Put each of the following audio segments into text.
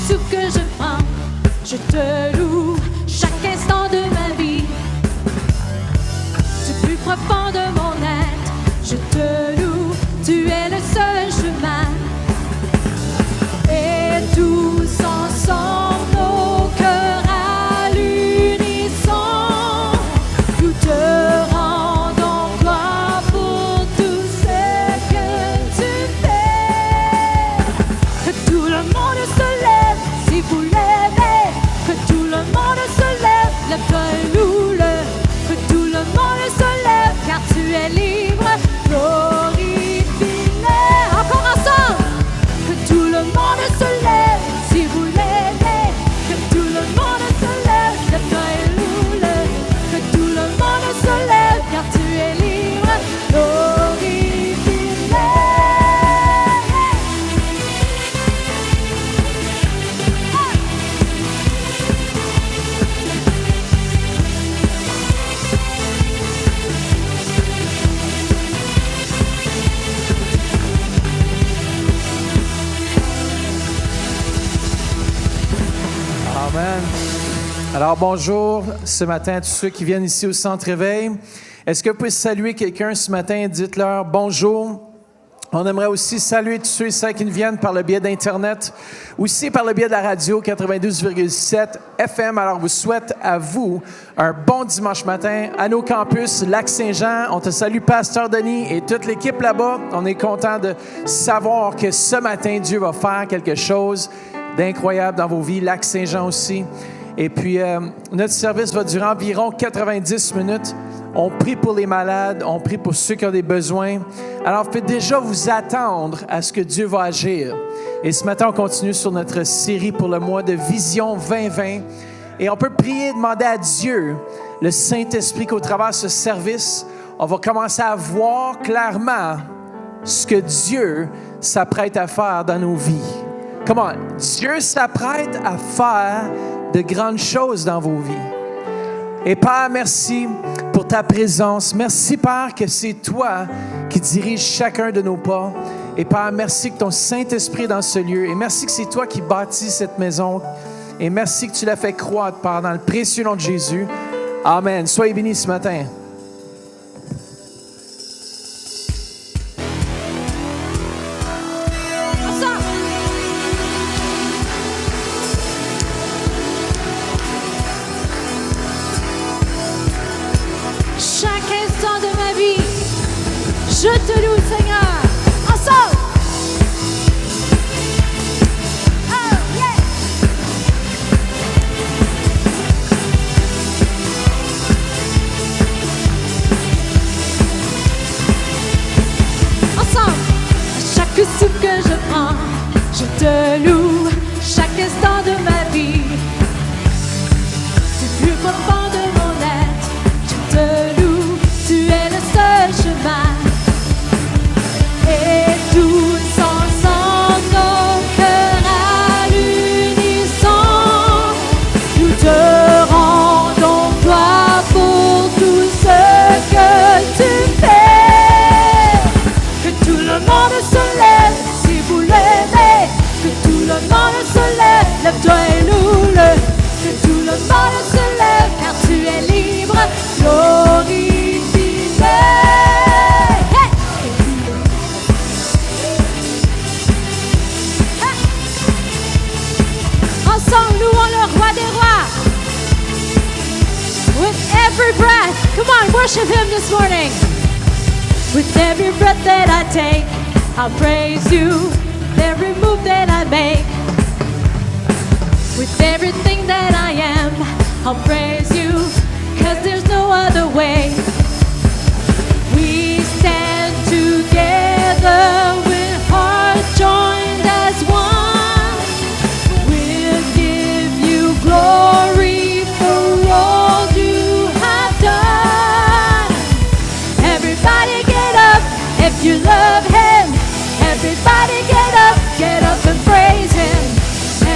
souffle que je prends, je te loue chaque instant de ma vie. Du plus profond de mon être, je te loue, tu es le seul chemin. Et tous ensemble, nos cœurs à l'unisson, nous te rendons gloire pour tout ce que tu fais. Que tout le monde se lève si vous l'aimez, que tout le monde se lève, lève-toi et loue-le. Que tout le monde se lève car tu es libre, glorifie-le. Encore ensemble. Que tout le monde se lève si vous l'aimez, que tout le monde se lève, lève-toi et loue-le. Que tout le monde se lève car tu es libre, glorifie-le. Amen. Alors bonjour ce matin à tous ceux qui viennent ici au Centre Éveil. Est-ce que vous pouvez saluer quelqu'un ce matin? Dites-leur bonjour. On aimerait aussi saluer tous ceux et celles qui nous viennent par le biais d'Internet, aussi par le biais de la radio 92,7 FM. Alors, je vous souhaite à vous un bon dimanche matin à nos campus Lac-Saint-Jean. On te salue, Pasteur Denis et toute l'équipe là-bas. On est content de savoir que ce matin, Dieu va faire quelque chose d'incroyable dans vos vies. Lac-Saint-Jean aussi. Et puis, notre service va durer environ 90 minutes. On prie pour les malades, on prie pour ceux qui ont des besoins. Alors, vous pouvez déjà vous attendre à ce que Dieu va agir. Et ce matin, on continue sur notre série pour le mois de Vision 2020. Et on peut prier et demander à Dieu, le Saint-Esprit, qu'au travers de ce service, on va commencer à voir clairement ce que Dieu s'apprête à faire dans nos vies. Comment? Dieu s'apprête à faire de grandes choses dans vos vies. Et Père, merci pour ta présence. Merci, Père, que c'est toi qui dirige chacun de nos pas. Et Père, merci que ton Saint-Esprit est dans ce lieu. Et merci que c'est toi qui bâtis cette maison. Et merci que tu l'as fait croître, Père, dans le précieux nom de Jésus. Amen. Soyez bénis ce matin. Je te loue, Seigneur. Ensemble. Oh, yeah. Ensemble. Chaque souffle que je prends, je te loue. Chaque instant de ma vie, du plus profond de mon être, je te loue. Tu es le seul chemin. Et tous ensemble, nos cœurs à l'unisson, nous te rendons gloire pour tout ce que tu fais. Que tout le monde se lève si vous l'aimez. Que tout le monde se lève, lève-toi et loue-le. Que tout le monde se lève car tu es libre, glorifie-le. Ensemble, louons le roi des rois. With every breath, come on, worship him this morning. With every breath that I take, I'll praise you. With every move that I make, with everything that I am, I'll praise you. 'Cause there's no other way. We stand together with hearts joined as one. We'll give you glory for all you have done. Everybody get up if you love him. Everybody get up and praise him.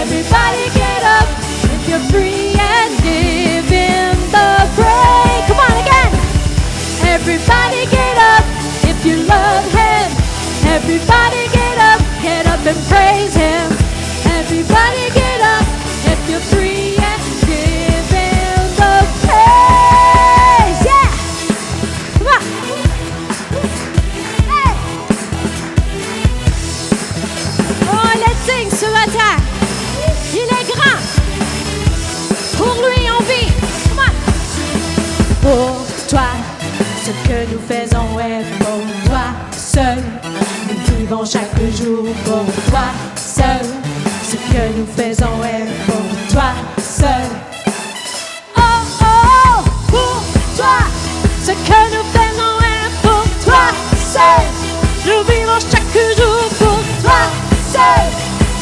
Everybody get up if you're free and give him the praise. Come on again. Everybody get up if you love him. Everybody get up and praise him. Everybody get que nous faisons est pour toi seul. Nous vivons chaque jour pour toi seul. Ce que nous faisons est pour toi seul. Oh, oh, oh, pour toi. Ce que nous faisons est pour toi seul. Nous vivons chaque jour pour toi seul.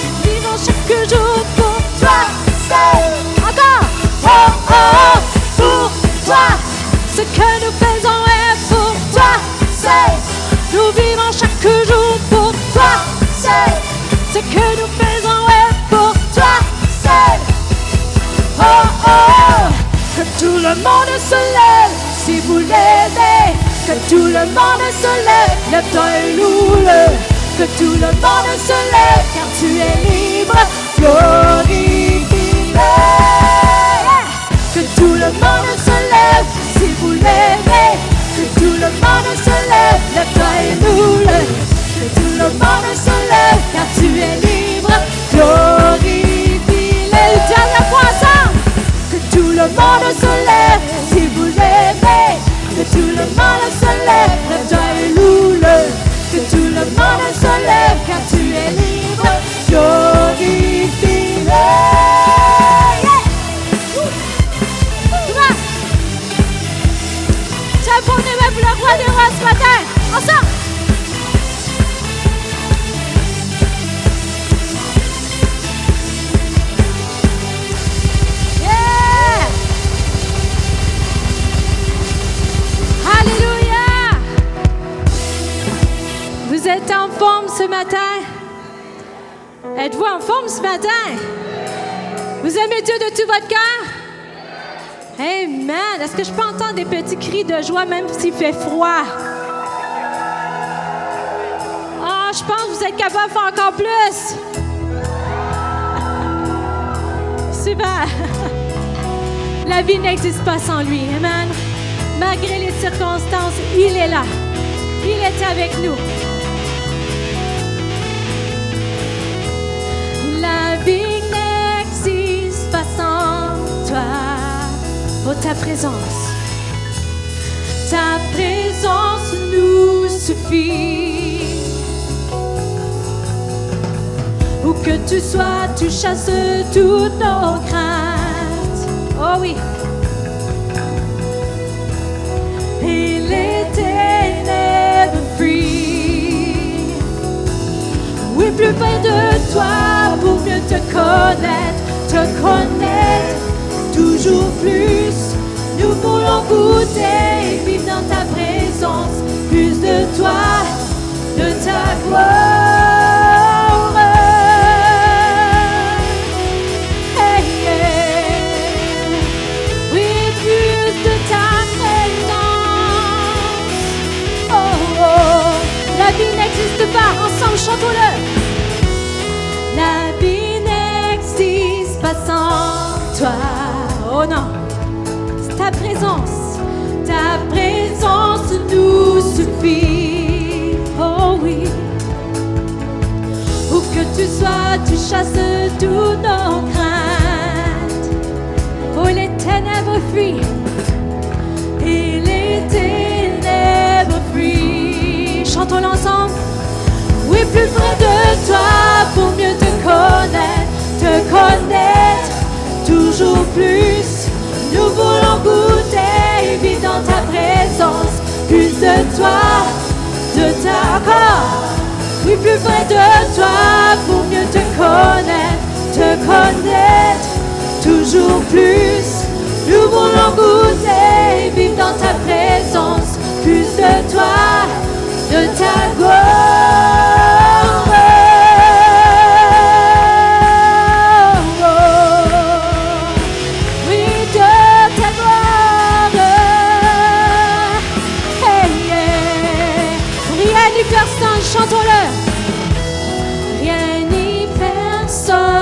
Nous vivons chaque jour pour toi seul. Encore. Oh, oh, oh, pour toi. Ce que nous faisons est pour toi seul. Nous vivons chaque jour pour toi seul. Ce que nous faisons est pour toi seul. Oh, oh, oh. Que tout le monde se lève si vous l'aimez. Que tout le monde se lève, lève-toi et loue-le. Que tout le monde se lève car tu es libre, glorifie-le. Que tout le monde se lève si vous l'aimez. Que tout le monde se lève, lève-toi et loue-le. Que tout le monde se lève car tu es libre, glorifie-le. Dernière fois ensemble. Que tout le monde se lève si vous l'aimez. Que tout le monde se lève, lève-toi et loue-le. Que tout le monde se lève car tu es libre, glorifie-le. Yeah. C'est pour nous pour le roi des rois ce matin. Ensemble. Alléluia! Vous êtes en forme ce matin? Êtes-vous en forme ce matin? Vous aimez Dieu de tout votre cœur? Amen! Est-ce que je peux entendre des petits cris de joie même s'il fait froid? Ah, je pense que vous êtes capable de faire encore plus! Super! La vie n'existe pas sans lui. Amen! Malgré les circonstances, il est là. Il est avec nous. La vie n'existe pas sans toi. Oh, ta présence nous suffit. Où que tu sois, tu chasses toutes nos craintes. Oh oui. Et les ténèbres fuient. Oui, plus près de toi pour mieux te connaître toujours plus. Nous voulons goûter et vivre dans ta présence, plus de toi, de ta gloire. Hey, yeah. Oui, plus de ta présence. Oh, oh. La vie n'existe pas, ensemble chantons-le. La vie n'existe pas sans toi. Oh non. Ta présence nous suffit. Oh oui. Où que tu sois, tu chasses tous nos craintes. Oh, les ténèbres fuient. Et les ténèbres fuient. Chantons l'ensemble. Oui, plus près de toi pour mieux te connaître toujours plus. Nous voulons goûter et vivre dans ta présence, plus de toi, de ta corps. Oui, plus près de toi pour mieux te connaître toujours plus. Nous voulons goûter et vivre dans ta présence, plus de toi, de ta gloire. Chantons-le. Rien ni personne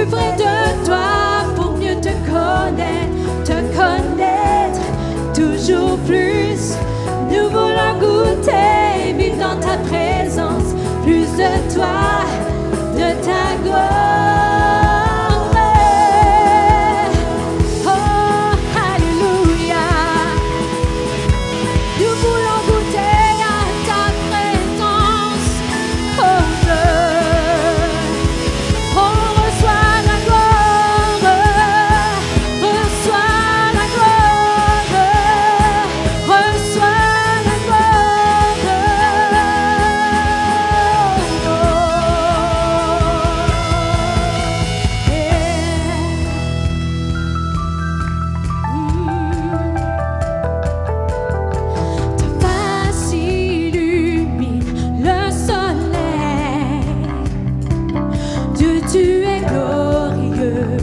plus près de toi pour mieux te connaître toujours plus. Nous voulons goûter, vivre dans ta présence, plus de toi, de ta gloire. Oh, alléluia. Nous voulons goûter à ta présence, oh Dieu. On reçoit la gloire, reçois la gloire, reçois la gloire. Ta face illumine le soleil. Dieu, tu es glorieux,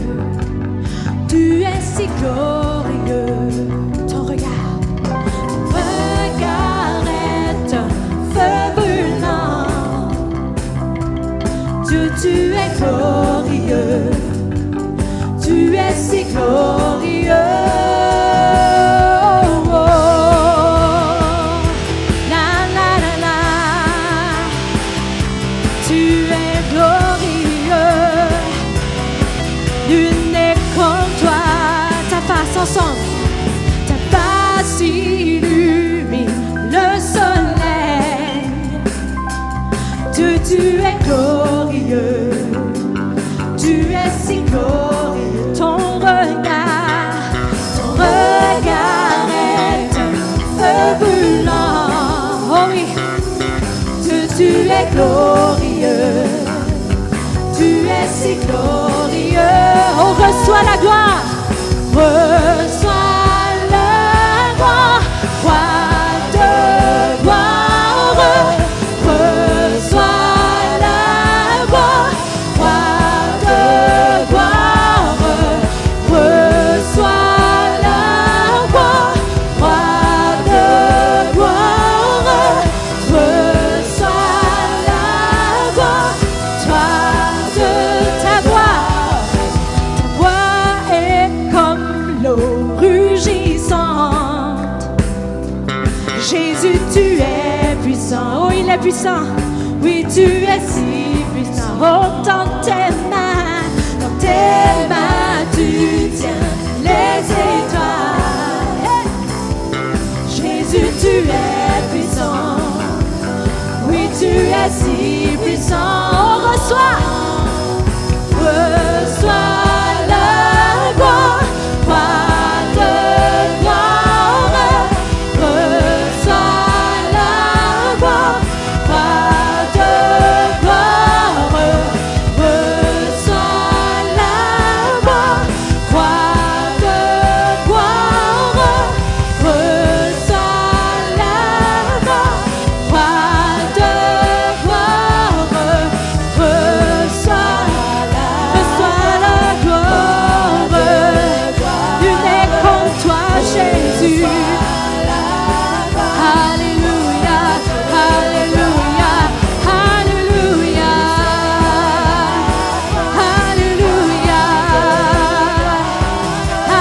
tu es si glorieux. Ton regard est un feu brûlant. Dieu, tu es glorieux, tu es si glorieux. Oh, oh. La, la, la, la. Tu es glorieux, nul n'est comme toi. Ta face ensemble, ta face illumine le soleil. Dieu, tu es glorieux, tu es si glorieux. Ton regard est un feu brûlant. Oh oui. Dieu, tu es glorieux, tu es si glorieux. On reçoit la gloire, reçois la gloire, roi de gloire. Reçois la gloire, roi de gloire. Reçois la gloire, roi de gloire. Reçois la gloire, toi de ta gloire. Ta voix est comme l'eau rugissante. Jésus, tu es puissant. Oh, il est puissant. Oui, tu es si puissant. Oh, dans tes mains, tu tiens les étoiles. Hey! Jésus, tu es puissant. Oui, tu es si puissant. On reçoit la gloire, roi de gloire. Reçois la gloire, roi de gloire. Reçois la gloire, roi de gloire. Reçois la gloire, roi de gloire. Reçois la gloire. Nul n'est comme toi, Jésus. Alléluia, alléluia, alléluia, alléluia,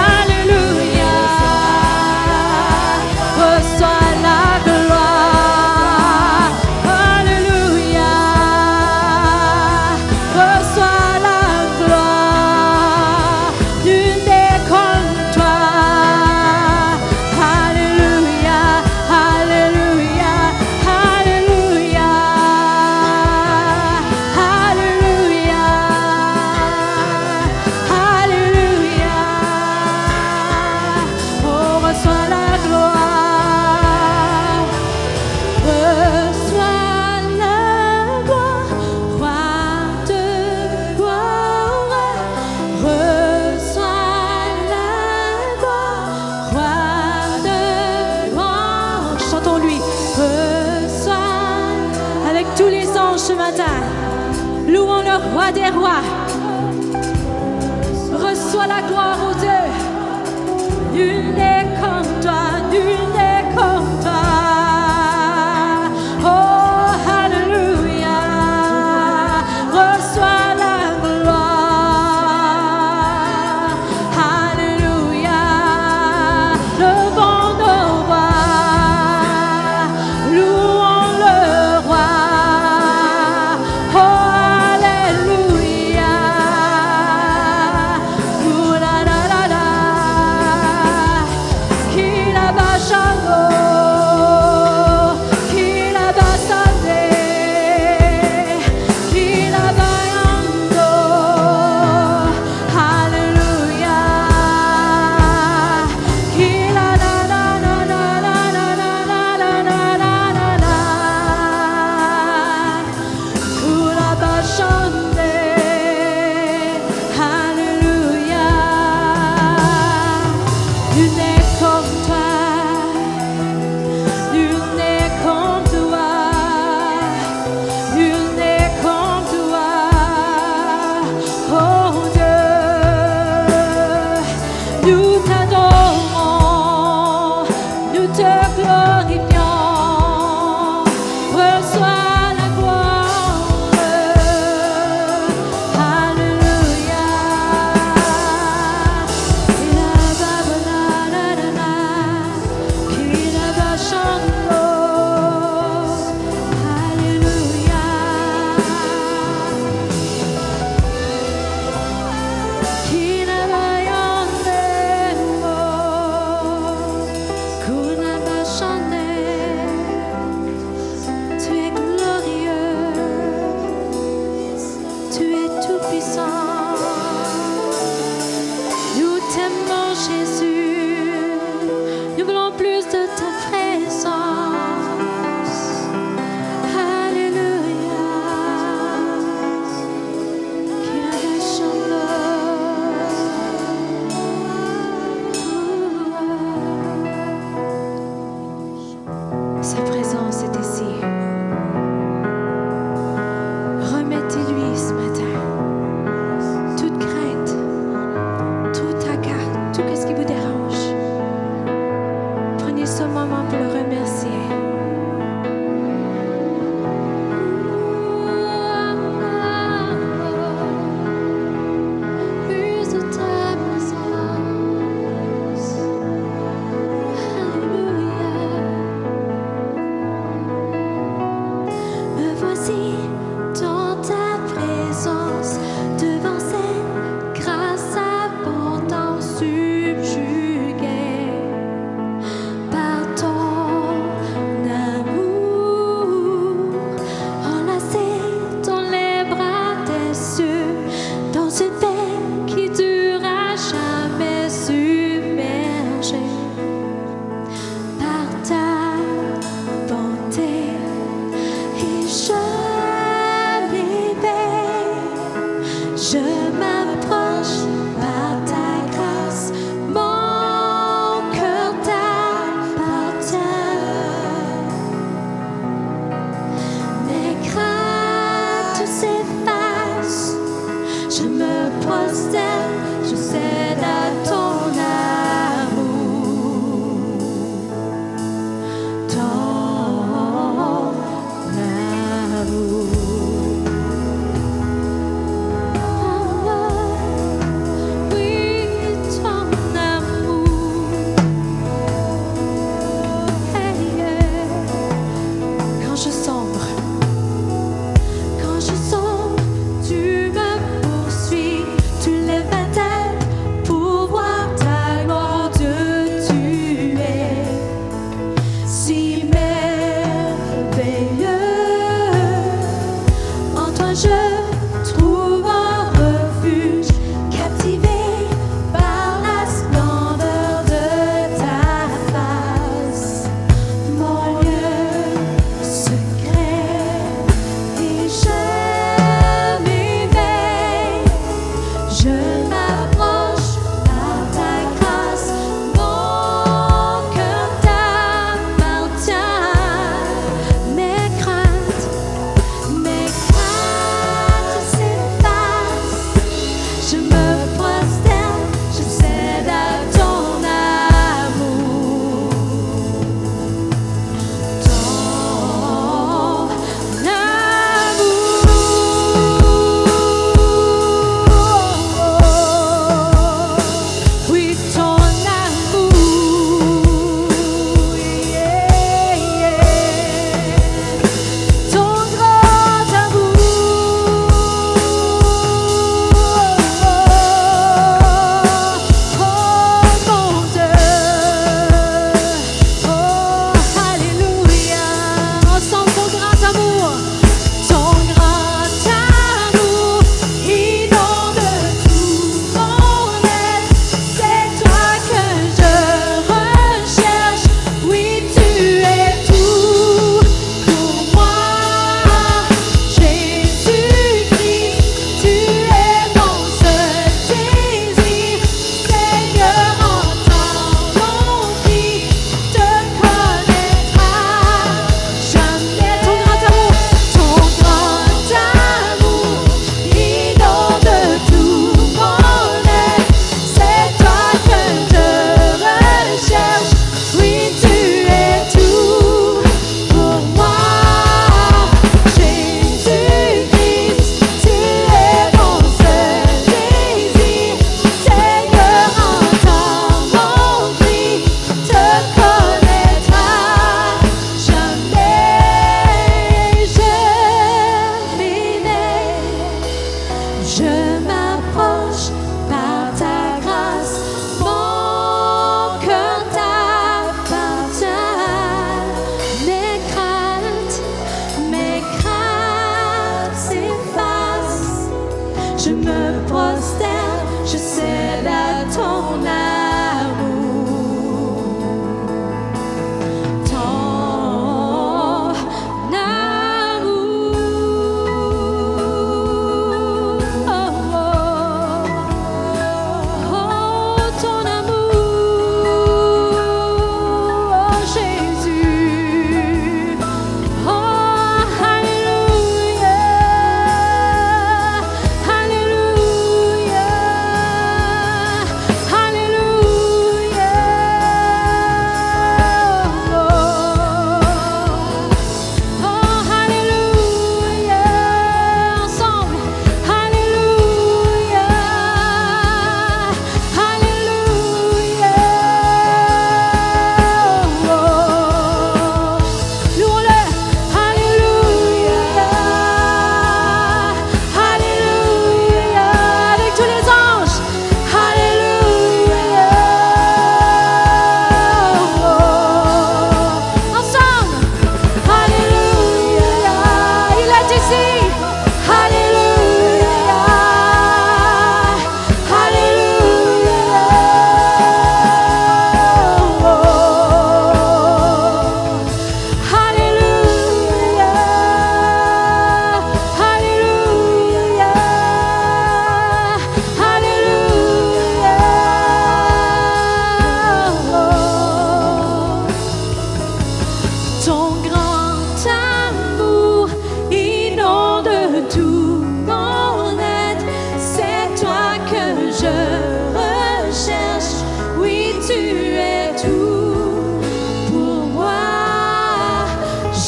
alléluia. Reçois la gloire, alléluia. Reçois la gloire, nul n'est comme toi. Alléluia, alléluia, alléluia, alléluia, alléluia. Oh, reçois la gloire, reçois la gloire, roi de gloire. Reçois la gloire, roi de gloire. Chantons-lui. Reçois avec tous les anges ce matin. Louons le roi des rois. Reçois la gloire, ô Dieu. Nul n'est comme toi, nul n'est comme toi. Oh, alléluia. Reçois la gloire.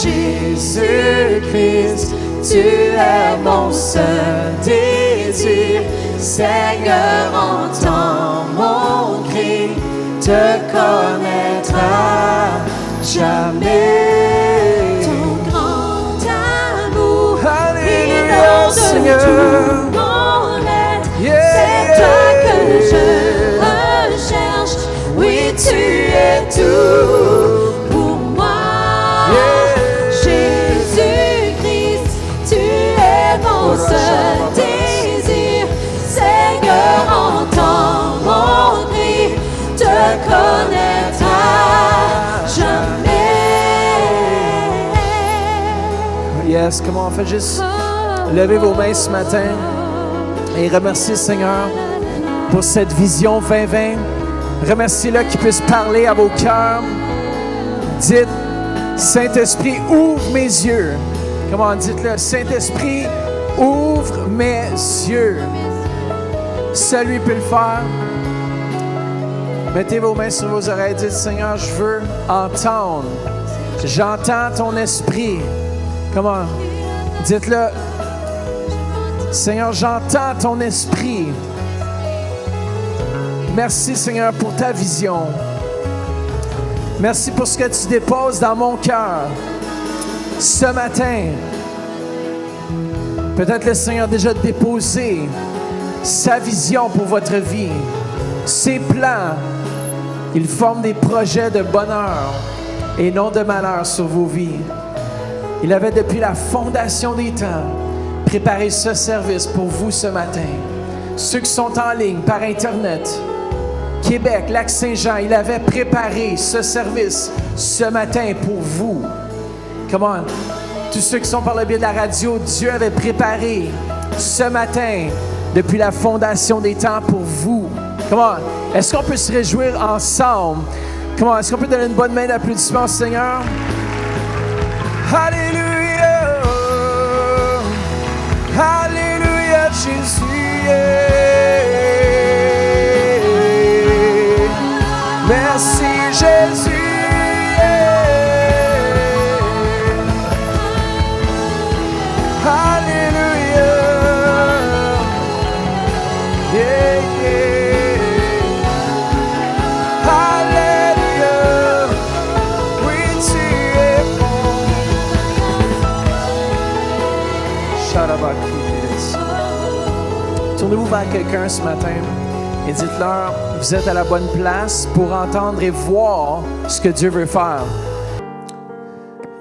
Jésus-Christ, tu es mon seul désir. Seigneur, entends mon cri, te connaîtra jamais. Ton grand amour, Alléluia, Seigneur. tout mon être, c'est toi que je recherche. Oui, tu es tout pour moi. Jésus-Christ, tu es mon seul désir. Seigneur, entends mon cri, te connaîtra jamais. Yes, comment on fait juste lever vos mains ce matin et remercier le Seigneur pour cette vision 2020. Remerciez-le qu'il puisse parler à vos cœurs. Dites, Saint-Esprit, ouvre mes yeux. Comment dites-le? Saint-Esprit, ouvre mes yeux. Seul lui peut le faire. Mettez vos mains sur vos oreilles. Dites, Seigneur, je veux entendre. J'entends ton esprit. Comment? Dites-le. Seigneur, j'entends ton esprit. Merci, Seigneur, pour ta vision. Merci pour ce que tu déposes dans mon cœur ce matin. Peut-être le Seigneur a déjà déposé sa vision pour votre vie, ses plans. Il forme des projets de bonheur et non de malheur sur vos vies. Il avait depuis la fondation des temps préparé ce service pour vous ce matin. Ceux qui sont en ligne par Internet, Québec, Lac-Saint-Jean, il avait préparé ce service ce matin pour vous. Come on. Tous ceux qui sont par le biais de la radio, Dieu avait préparé ce matin depuis la fondation des temps pour vous. Come on. Est-ce qu'on peut se réjouir ensemble? Come on. Est-ce qu'on peut donner une bonne main d'applaudissement au Seigneur? Alléluia! Alléluia, Jésus! Merci, Jésus! Alléluia! Yeah, yeah! Alléluia! Oui, tu es bon! Tournez-vous vers quelqu'un ce matin et dites-leur, vous êtes à la bonne place pour entendre et voir ce que Dieu veut faire.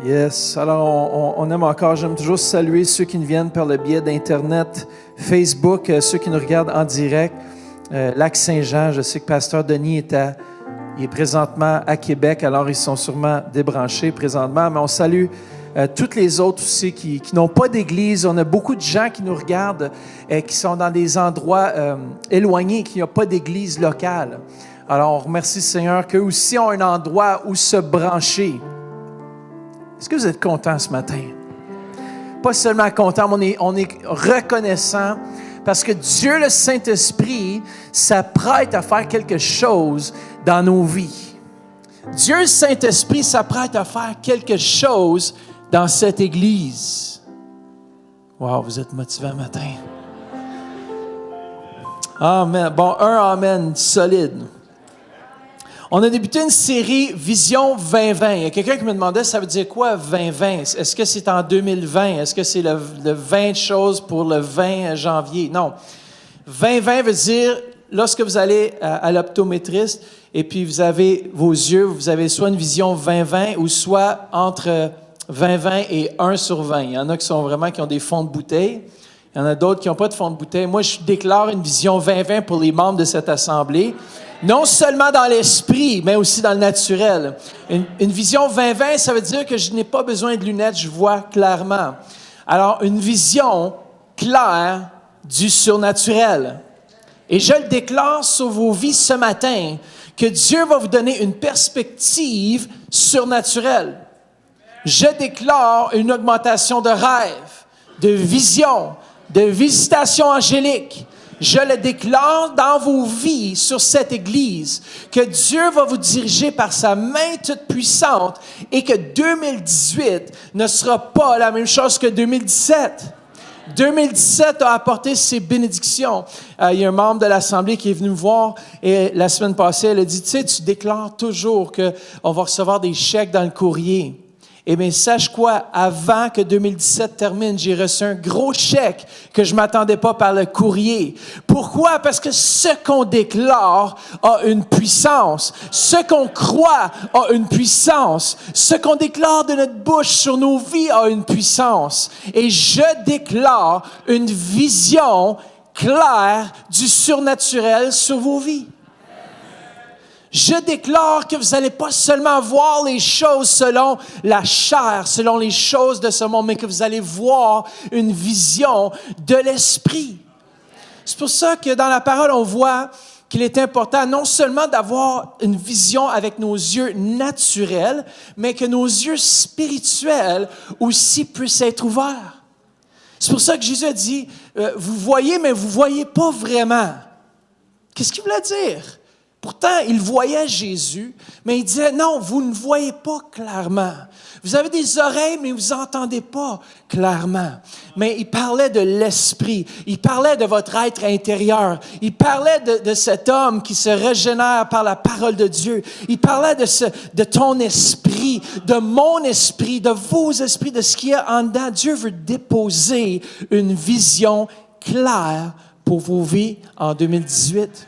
Yes, alors on aime encore, j'aime toujours saluer ceux qui nous viennent par le biais d'Internet, Facebook, ceux qui nous regardent en direct. Lac-Saint-Jean, je sais que Pasteur Denis il est présentement à Québec, alors ils sont sûrement débranchés présentement, mais on salue toutes les autres aussi qui n'ont pas d'église. On a beaucoup de gens qui nous regardent qui sont dans des endroits éloignés, qui n'ont pas d'église locale. Alors, on remercie le Seigneur qu'eux aussi ont un endroit où se brancher. Est-ce que vous êtes contents ce matin? Pas seulement contents, mais on est reconnaissants parce que Dieu, le Saint-Esprit, s'apprête à faire quelque chose dans nos vies. Dieu, le Saint-Esprit, s'apprête à faire quelque chose dans cette église. Wow, vous êtes motivés un matin. Amen. Bon, un amen solide. On a débuté une série Vision 2020. Il y a quelqu'un qui me demandait, ça veut dire quoi 2020? Est-ce que c'est en 2020? Est-ce que c'est le 20 choses pour le 20 janvier? Non. 2020 veut dire, lorsque vous allez à l'optométriste et puis vous avez vos yeux, vous avez soit une vision 2020 ou soit entre 20-20 et 1/20. Il y en a qui ont des fonds de bouteille. Il y en a d'autres qui n'ont pas de fond de bouteille. Moi, je déclare une vision 20-20 pour les membres de cette assemblée. Non seulement dans l'esprit, mais aussi dans le naturel. Une vision 20-20, ça veut dire que je n'ai pas besoin de lunettes, je vois clairement. Alors, une vision claire du surnaturel. Et je le déclare sur vos vies ce matin, que Dieu va vous donner une perspective surnaturelle. Je déclare une augmentation de rêves, de visions, de visitations angéliques, Je le déclare dans vos vies sur cette Église, que Dieu va vous diriger par sa main toute puissante et que 2018 ne sera pas la même chose que 2017. 2017 a apporté ses bénédictions. Il y a un membre de l'Assemblée qui est venu me voir et la semaine passée, elle a dit, tu sais, tu déclares toujours qu'on va recevoir des chèques dans le courrier. Eh bien, sache quoi? Avant que 2017 termine, j'ai reçu un gros chèque que je ne m'attendais pas par le courrier. Pourquoi? Parce que ce qu'on déclare a une puissance. Ce qu'on croit a une puissance. Ce qu'on déclare de notre bouche sur nos vies a une puissance. Et je déclare une vision claire du surnaturel sur vos vies. Je déclare que vous n'allez pas seulement voir les choses selon la chair, selon les choses de ce monde, mais que vous allez voir une vision de l'esprit. C'est pour ça que dans la parole, on voit qu'il est important non seulement d'avoir une vision avec nos yeux naturels, mais que nos yeux spirituels aussi puissent être ouverts. C'est pour ça que Jésus a dit, vous voyez, mais vous ne voyez pas vraiment. Qu'est-ce qu'il voulait dire? Pourtant, il voyait Jésus, mais il disait, non, vous ne voyez pas clairement. Vous avez des oreilles, mais vous n'entendez pas clairement. Mais il parlait de l'esprit, il parlait de votre être intérieur, il parlait de cet homme qui se régénère par la parole de Dieu. Il parlait de ton esprit, de mon esprit, de vos esprits, de ce qu'il y a en dedans. Dieu veut déposer une vision claire pour vos vies en 2018.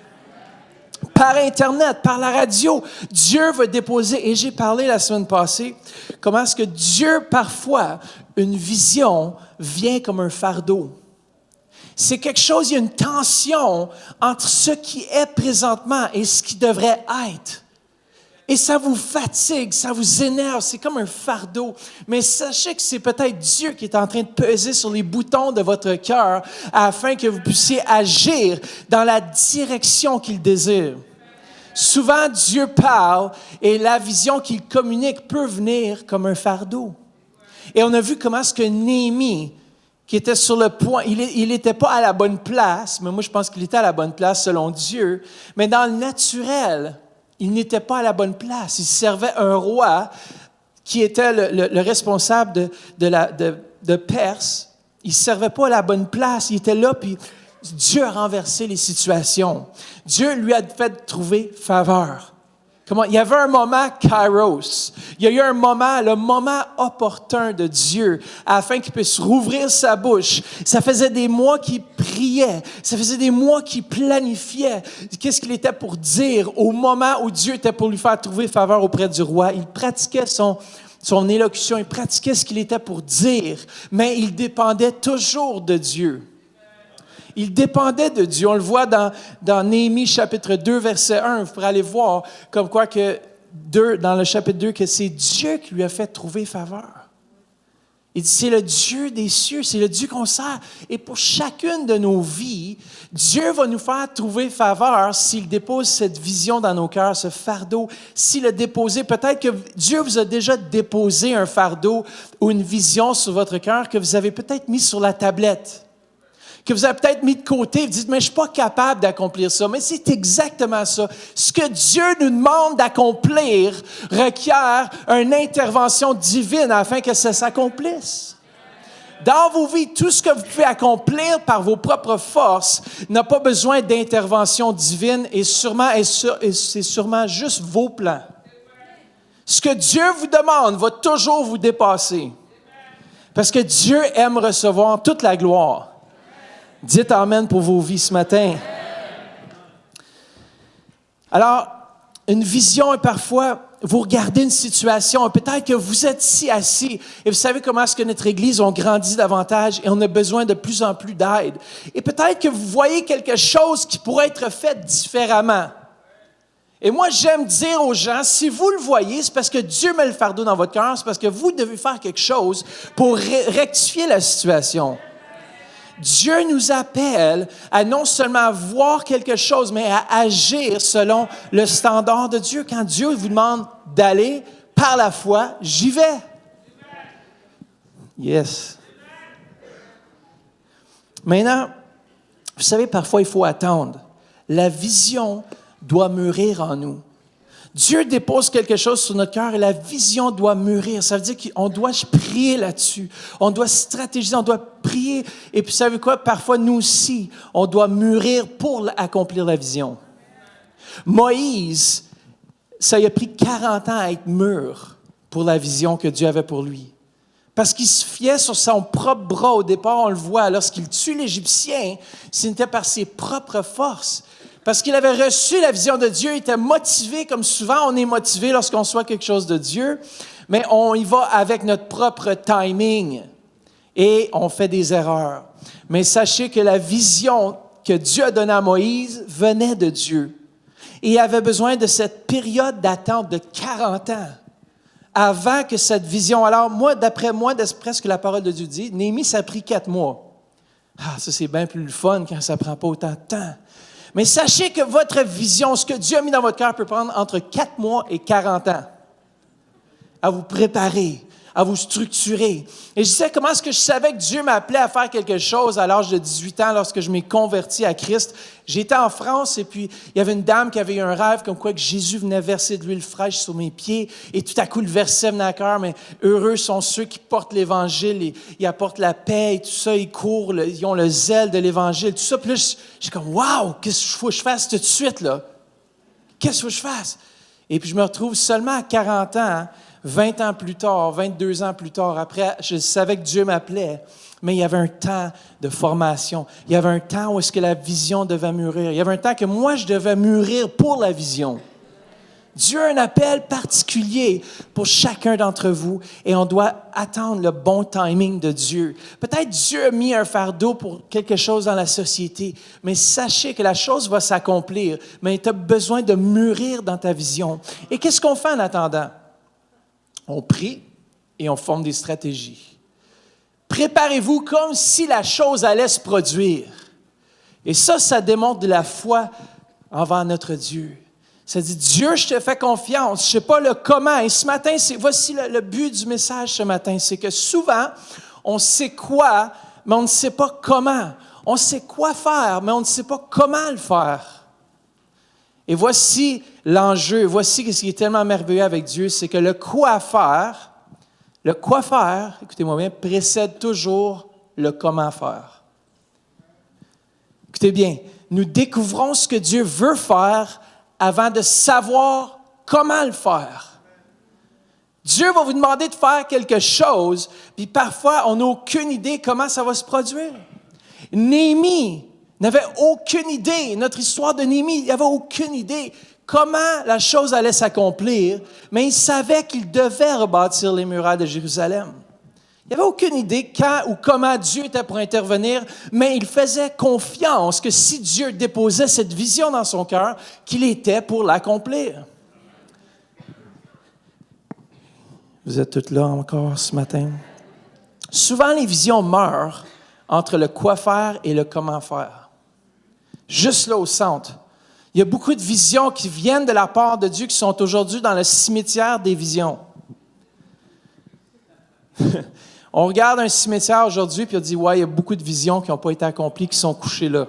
Par Internet, par la radio, Dieu veut déposer, et j'ai parlé la semaine passée, comment est-ce que Dieu, parfois, une vision vient comme un fardeau. C'est quelque chose, il y a une tension entre ce qui est présentement et ce qui devrait être. Et ça vous fatigue, ça vous énerve, c'est comme un fardeau. Mais sachez que c'est peut-être Dieu qui est en train de peser sur les boutons de votre cœur afin que vous puissiez agir dans la direction qu'il désire. Souvent, Dieu parle et la vision qu'il communique peut venir comme un fardeau. Et on a vu comment est-ce que Néhémie, qui était sur le point, il n'était pas à la bonne place, mais moi je pense qu'il était à la bonne place selon Dieu, mais dans le naturel, il n'était pas à la bonne place. Il servait un roi qui était le responsable de Perse. Il ne servait pas à la bonne place. Il était là, puis Dieu a renversé les situations. Dieu lui a fait trouver faveur. Il y avait un moment kairos. Il y a eu un moment, le moment opportun de Dieu, afin qu'il puisse rouvrir sa bouche. Ça faisait des mois qu'il priait. Ça faisait des mois qu'il planifiait. Qu'est-ce qu'il était pour dire au moment où Dieu était pour lui faire trouver faveur auprès du roi. Il pratiquait son élocution, il pratiquait ce qu'il était pour dire, mais il dépendait toujours de Dieu. Il dépendait de Dieu. On le voit dans Néhémie chapitre 2, verset 1. Vous pourrez aller voir comme quoi que dans le chapitre 2, que c'est Dieu qui lui a fait trouver faveur. Il dit, c'est le Dieu des cieux, c'est le Dieu qu'on sert. Et pour chacune de nos vies, Dieu va nous faire trouver faveur s'il dépose cette vision dans nos cœurs, ce fardeau. S'il a déposé, peut-être que Dieu vous a déjà déposé un fardeau ou une vision sur votre cœur que vous avez peut-être mis sur la tablette, que vous avez peut-être mis de côté, vous dites, mais je ne suis pas capable d'accomplir ça. Mais c'est exactement ça. Ce que Dieu nous demande d'accomplir requiert une intervention divine afin que ça s'accomplisse. Dans vos vies, tout ce que vous pouvez accomplir par vos propres forces n'a pas besoin d'intervention divine et c'est sûrement juste vos plans. Ce que Dieu vous demande va toujours vous dépasser. Parce que Dieu aime recevoir toute la gloire. Dites Amen pour vos vies ce matin. Alors, une vision est parfois, vous regardez une situation, peut-être que vous êtes ici assis et vous savez comment est-ce que notre Église a grandi davantage et on a besoin de plus en plus d'aide. Et peut-être que vous voyez quelque chose qui pourrait être fait différemment. Et moi, j'aime dire aux gens, si vous le voyez, c'est parce que Dieu met le fardeau dans votre cœur, c'est parce que vous devez faire quelque chose pour rectifier la situation. Dieu nous appelle à non seulement voir quelque chose, mais à agir selon le standard de Dieu. Quand Dieu vous demande d'aller par la foi, j'y vais. Yes. Maintenant, Vous savez, parfois, il faut attendre. La vision doit mûrir en nous. Dieu dépose quelque chose sur notre cœur et la vision doit mûrir. Ça veut dire qu'on doit prier là-dessus. On doit stratégiser, on doit prier. Et puis, vous savez quoi? Parfois, nous aussi, on doit mûrir pour accomplir la vision. Moïse, ça lui a pris 40 ans à être mûr pour la vision que Dieu avait pour lui. Parce qu'il se fiait sur son propre bras. Au départ, on le voit, lorsqu'il tue l'Égyptien, c'était par ses propres forces. Parce qu'il avait reçu la vision de Dieu, il était motivé, comme souvent on est motivé lorsqu'on soit quelque chose de Dieu, mais on y va avec notre propre timing et on fait des erreurs. Mais sachez que la vision que Dieu a donnée à Moïse venait de Dieu. Et il avait besoin de cette période d'attente de 40 ans avant que cette vision... Alors moi, d'après ce que la parole de Dieu dit, Néhémie, ça a pris 4 mois. Ah, ça c'est bien plus le fun quand ça ne prend pas autant de temps. Mais sachez que votre vision, ce que Dieu a mis dans votre cœur, peut prendre entre 4 mois et 40 ans à vous préparer, à vous structurer. Et je disais, comment est-ce que je savais que Dieu m'appelait à faire quelque chose à l'âge de 18 ans lorsque je m'ai converti à Christ? J'étais en France et puis il y avait une dame qui avait eu un rêve comme quoi que Jésus venait verser de l'huile fraîche sur mes pieds et tout à coup le verset venait à cœur, mais heureux sont ceux qui portent l'Évangile, ils apportent la paix et tout ça, ils courent, ils ont le zèle de l'Évangile, tout ça. Puis là, j'ai comme, wow, qu'est-ce qu'il faut que je fasse tout de suite là? Qu'est-ce qu'il faut que je fasse? Et puis je me retrouve seulement à 40 ans, 20 ans plus tard, 22 ans plus tard, après, je savais que Dieu m'appelait, mais il y avait un temps de formation. Il y avait un temps où est-ce que la vision devait mûrir. Il y avait un temps que moi, je devais mûrir pour la vision. Dieu a un appel particulier pour chacun d'entre vous et on doit attendre le bon timing de Dieu. Peut-être Dieu a mis un fardeau pour quelque chose dans la société, mais sachez que la chose va s'accomplir, mais tu as besoin de mûrir dans ta vision. Et qu'est-ce qu'on fait en attendant? On prie et on forme des stratégies. Préparez-vous comme si la chose allait se produire. Et ça démontre de la foi envers notre Dieu. Ça dit, Dieu, je te fais confiance. Je ne sais pas le comment. Et ce matin, voici le but du message ce matin. C'est que souvent, on sait quoi, mais on ne sait pas comment. On sait quoi faire, mais on ne sait pas comment le faire. Et voici l'enjeu, voici ce qui est tellement merveilleux avec Dieu, c'est que le quoi faire, écoutez-moi bien, précède toujours le comment faire. Écoutez bien, nous découvrons ce que Dieu veut faire avant de savoir comment le faire. Dieu va vous demander de faire quelque chose, puis parfois, on n'a aucune idée comment ça va se produire. Néhémie n'avait aucune idée, notre histoire de Néhémie, il n'avait aucune idée comment la chose allait s'accomplir, mais il savait qu'il devait rebâtir les murailles de Jérusalem. Il n'avait aucune idée quand ou comment Dieu était pour intervenir, mais il faisait confiance que si Dieu déposait cette vision dans son cœur, qu'il était pour l'accomplir. Vous êtes toutes là encore ce matin? Souvent, les visions meurent entre le quoi faire et le comment faire. Juste là au centre. Il y a beaucoup de visions qui viennent de la part de Dieu qui sont aujourd'hui dans le cimetière des visions. On regarde un cimetière aujourd'hui puis on dit « Ouais, il y a beaucoup de visions qui n'ont pas été accomplies, qui sont couchées là. »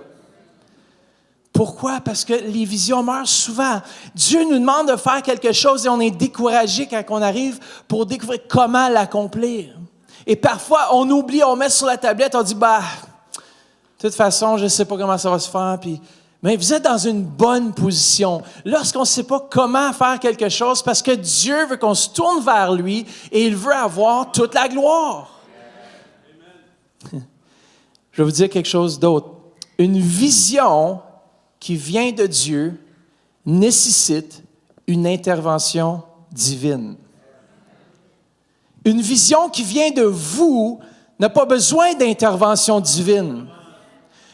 Pourquoi? Parce que les visions meurent souvent. Dieu nous demande de faire quelque chose et on est découragé quand on arrive pour découvrir comment l'accomplir. Et parfois, on oublie, on met sur la tablette, on dit « Bah, de toute façon, je ne sais pas comment ça va se faire. » Mais vous êtes dans une bonne position. Lorsqu'on ne sait pas comment faire quelque chose, parce que Dieu veut qu'on se tourne vers lui et il veut avoir toute la gloire. Amen. Je vais vous dire quelque chose d'autre. Une vision qui vient de Dieu nécessite une intervention divine. Une vision qui vient de vous n'a pas besoin d'intervention divine.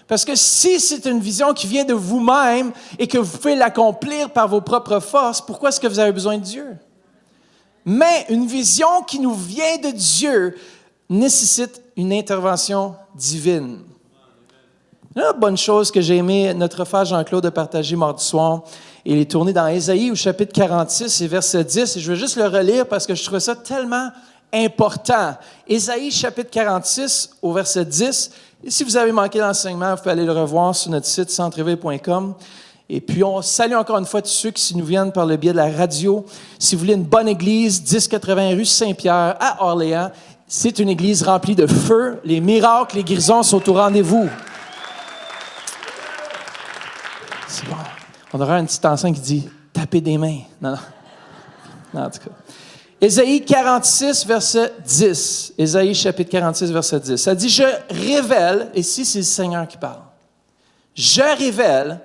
Parce que si c'est une vision qui vient de vous-même et que vous pouvez l'accomplir par vos propres forces, pourquoi est-ce que vous avez besoin de Dieu? Mais une vision qui nous vient de Dieu nécessite une intervention divine. La bonne chose que j'ai aimé notre frère Jean-Claude a partagé mardi soir, il est tourné dans Ésaïe au chapitre 46 et verset 10, et je vais juste le relire parce que je trouve ça tellement important. Ésaïe chapitre 46 au verset 10. Et si vous avez manqué l'enseignement, vous pouvez aller le revoir sur notre site centreéveil.com. Et puis, on salue encore une fois tous ceux qui nous viennent par le biais de la radio. Si vous voulez une bonne église, 1080 rue Saint-Pierre à Orléans, c'est une église remplie de feu. Les miracles, les guérisons sont au rendez-vous. C'est bon. On aura une petite enceinte qui dit « Tapez des mains ». Non, en tout cas. Ésaïe 46, verset 10. Ésaïe chapitre 46, verset 10. Ça dit « Je révèle », et ici c'est le Seigneur qui parle, « Je révèle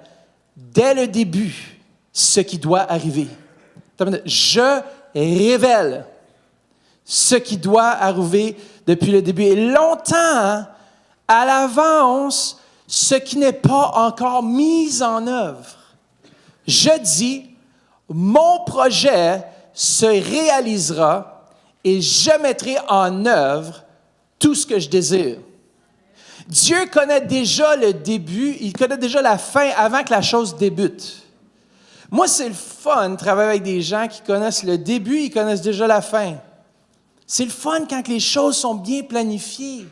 dès le début ce qui doit arriver. » Je révèle ce qui doit arriver depuis le début. Et longtemps, à l'avance, ce qui n'est pas encore mis en œuvre. Je dis, mon projet se réalisera et je mettrai en œuvre tout ce que je désire. Dieu connaît déjà le début, il connaît déjà la fin avant que la chose débute. Moi, c'est le fun de travailler avec des gens qui connaissent le début, ils connaissent déjà la fin. C'est le fun quand les choses sont bien planifiées.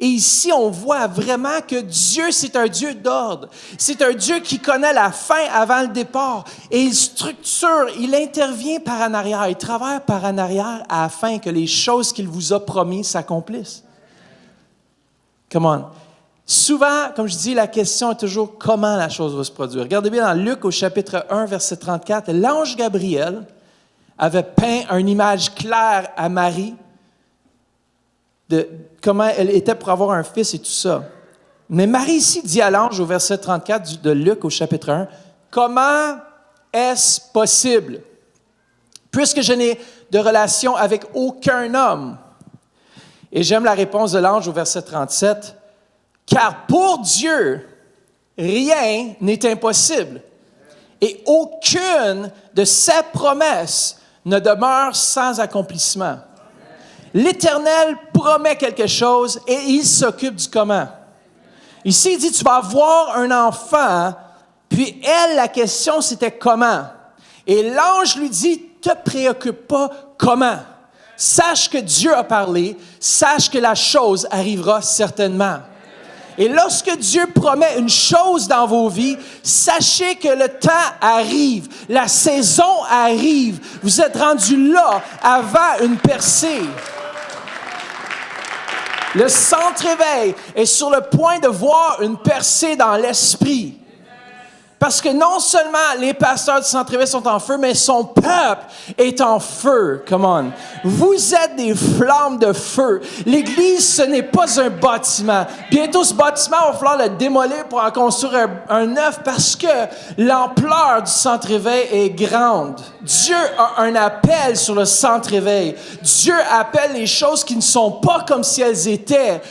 Et ici, on voit vraiment que Dieu, c'est un Dieu d'ordre. C'est un Dieu qui connaît la fin avant le départ. Et il structure, il intervient par en arrière, il travaille par en arrière afin que les choses qu'il vous a promis s'accomplissent. Come on. Souvent, comme je dis, la question est toujours comment la chose va se produire. Regardez bien dans Luc au chapitre 1, verset 34, l'ange Gabriel avait peint une image claire à Marie de comment elle était pour avoir un fils et tout ça. Mais Marie ici dit à l'ange au verset 34 de Luc au chapitre 1, « Comment est-ce possible, puisque je n'ai de relation avec aucun homme? » Et j'aime la réponse de l'ange au verset 37, « Car pour Dieu, rien n'est impossible, et aucune de ses promesses ne demeure sans accomplissement. » L'Éternel promet quelque chose et il s'occupe du comment. Ici, il dit, tu vas avoir un enfant, puis elle, la question, c'était comment. Et l'ange lui dit, te préoccupe pas comment. Sache que Dieu a parlé, sache que la chose arrivera certainement. Et lorsque Dieu promet une chose dans vos vies, sachez que le temps arrive, la saison arrive. Vous êtes rendus là avant une percée. Le centre-éveil est sur le point de voir une percée dans l'esprit. Parce que non seulement les pasteurs du centre-éveil sont en feu, mais son peuple est en feu. Come on. Vous êtes des flammes de feu. L'Église, ce n'est pas un bâtiment. Bientôt, ce bâtiment, il va falloir le démolir pour en construire un neuf parce que l'ampleur du centre-éveil est grande. Dieu a un appel sur le centre-éveil. Dieu appelle les choses qui ne sont pas comme si elles étaient.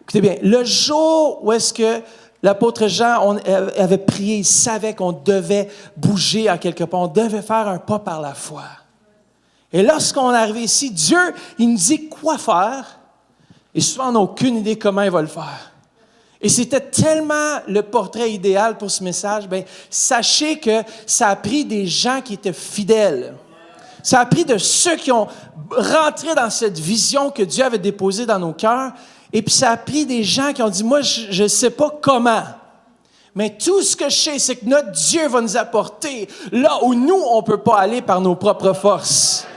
Écoutez bien, le jour où est-ce que l'apôtre Jean avait prié, il savait qu'on devait bouger à quelque part, on devait faire un pas par la foi. Et lorsqu'on est arrivé ici, Dieu, il nous dit quoi faire, et souvent on n'a aucune idée comment il va le faire. Et c'était tellement le portrait idéal pour ce message, bien, sachez que ça a pris des gens qui étaient fidèles. Ça a pris de ceux qui ont rentré dans cette vision que Dieu avait déposée dans nos cœurs. Et puis ça a pris des gens qui ont dit, moi, je ne sais pas comment. Mais tout ce que je sais, c'est que notre Dieu va nous apporter là où nous, on ne peut pas aller par nos propres forces.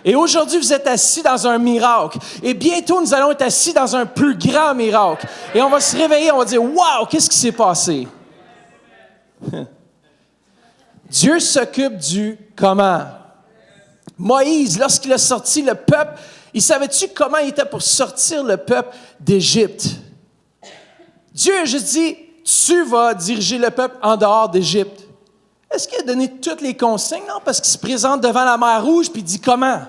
Et aujourd'hui, vous êtes assis dans un miracle. Et bientôt, nous allons être assis dans un plus grand miracle. Et on va se réveiller, on va dire, wow, qu'est-ce qui s'est passé? Dieu s'occupe du comment. Moïse, lorsqu'il a sorti le peuple, il savait-tu comment il était pour sortir le peuple d'Égypte? Dieu a juste dit, tu vas diriger le peuple en dehors d'Égypte. Est-ce qu'il a donné toutes les consignes? Non, parce qu'il se présente devant la mer Rouge puis il dit comment?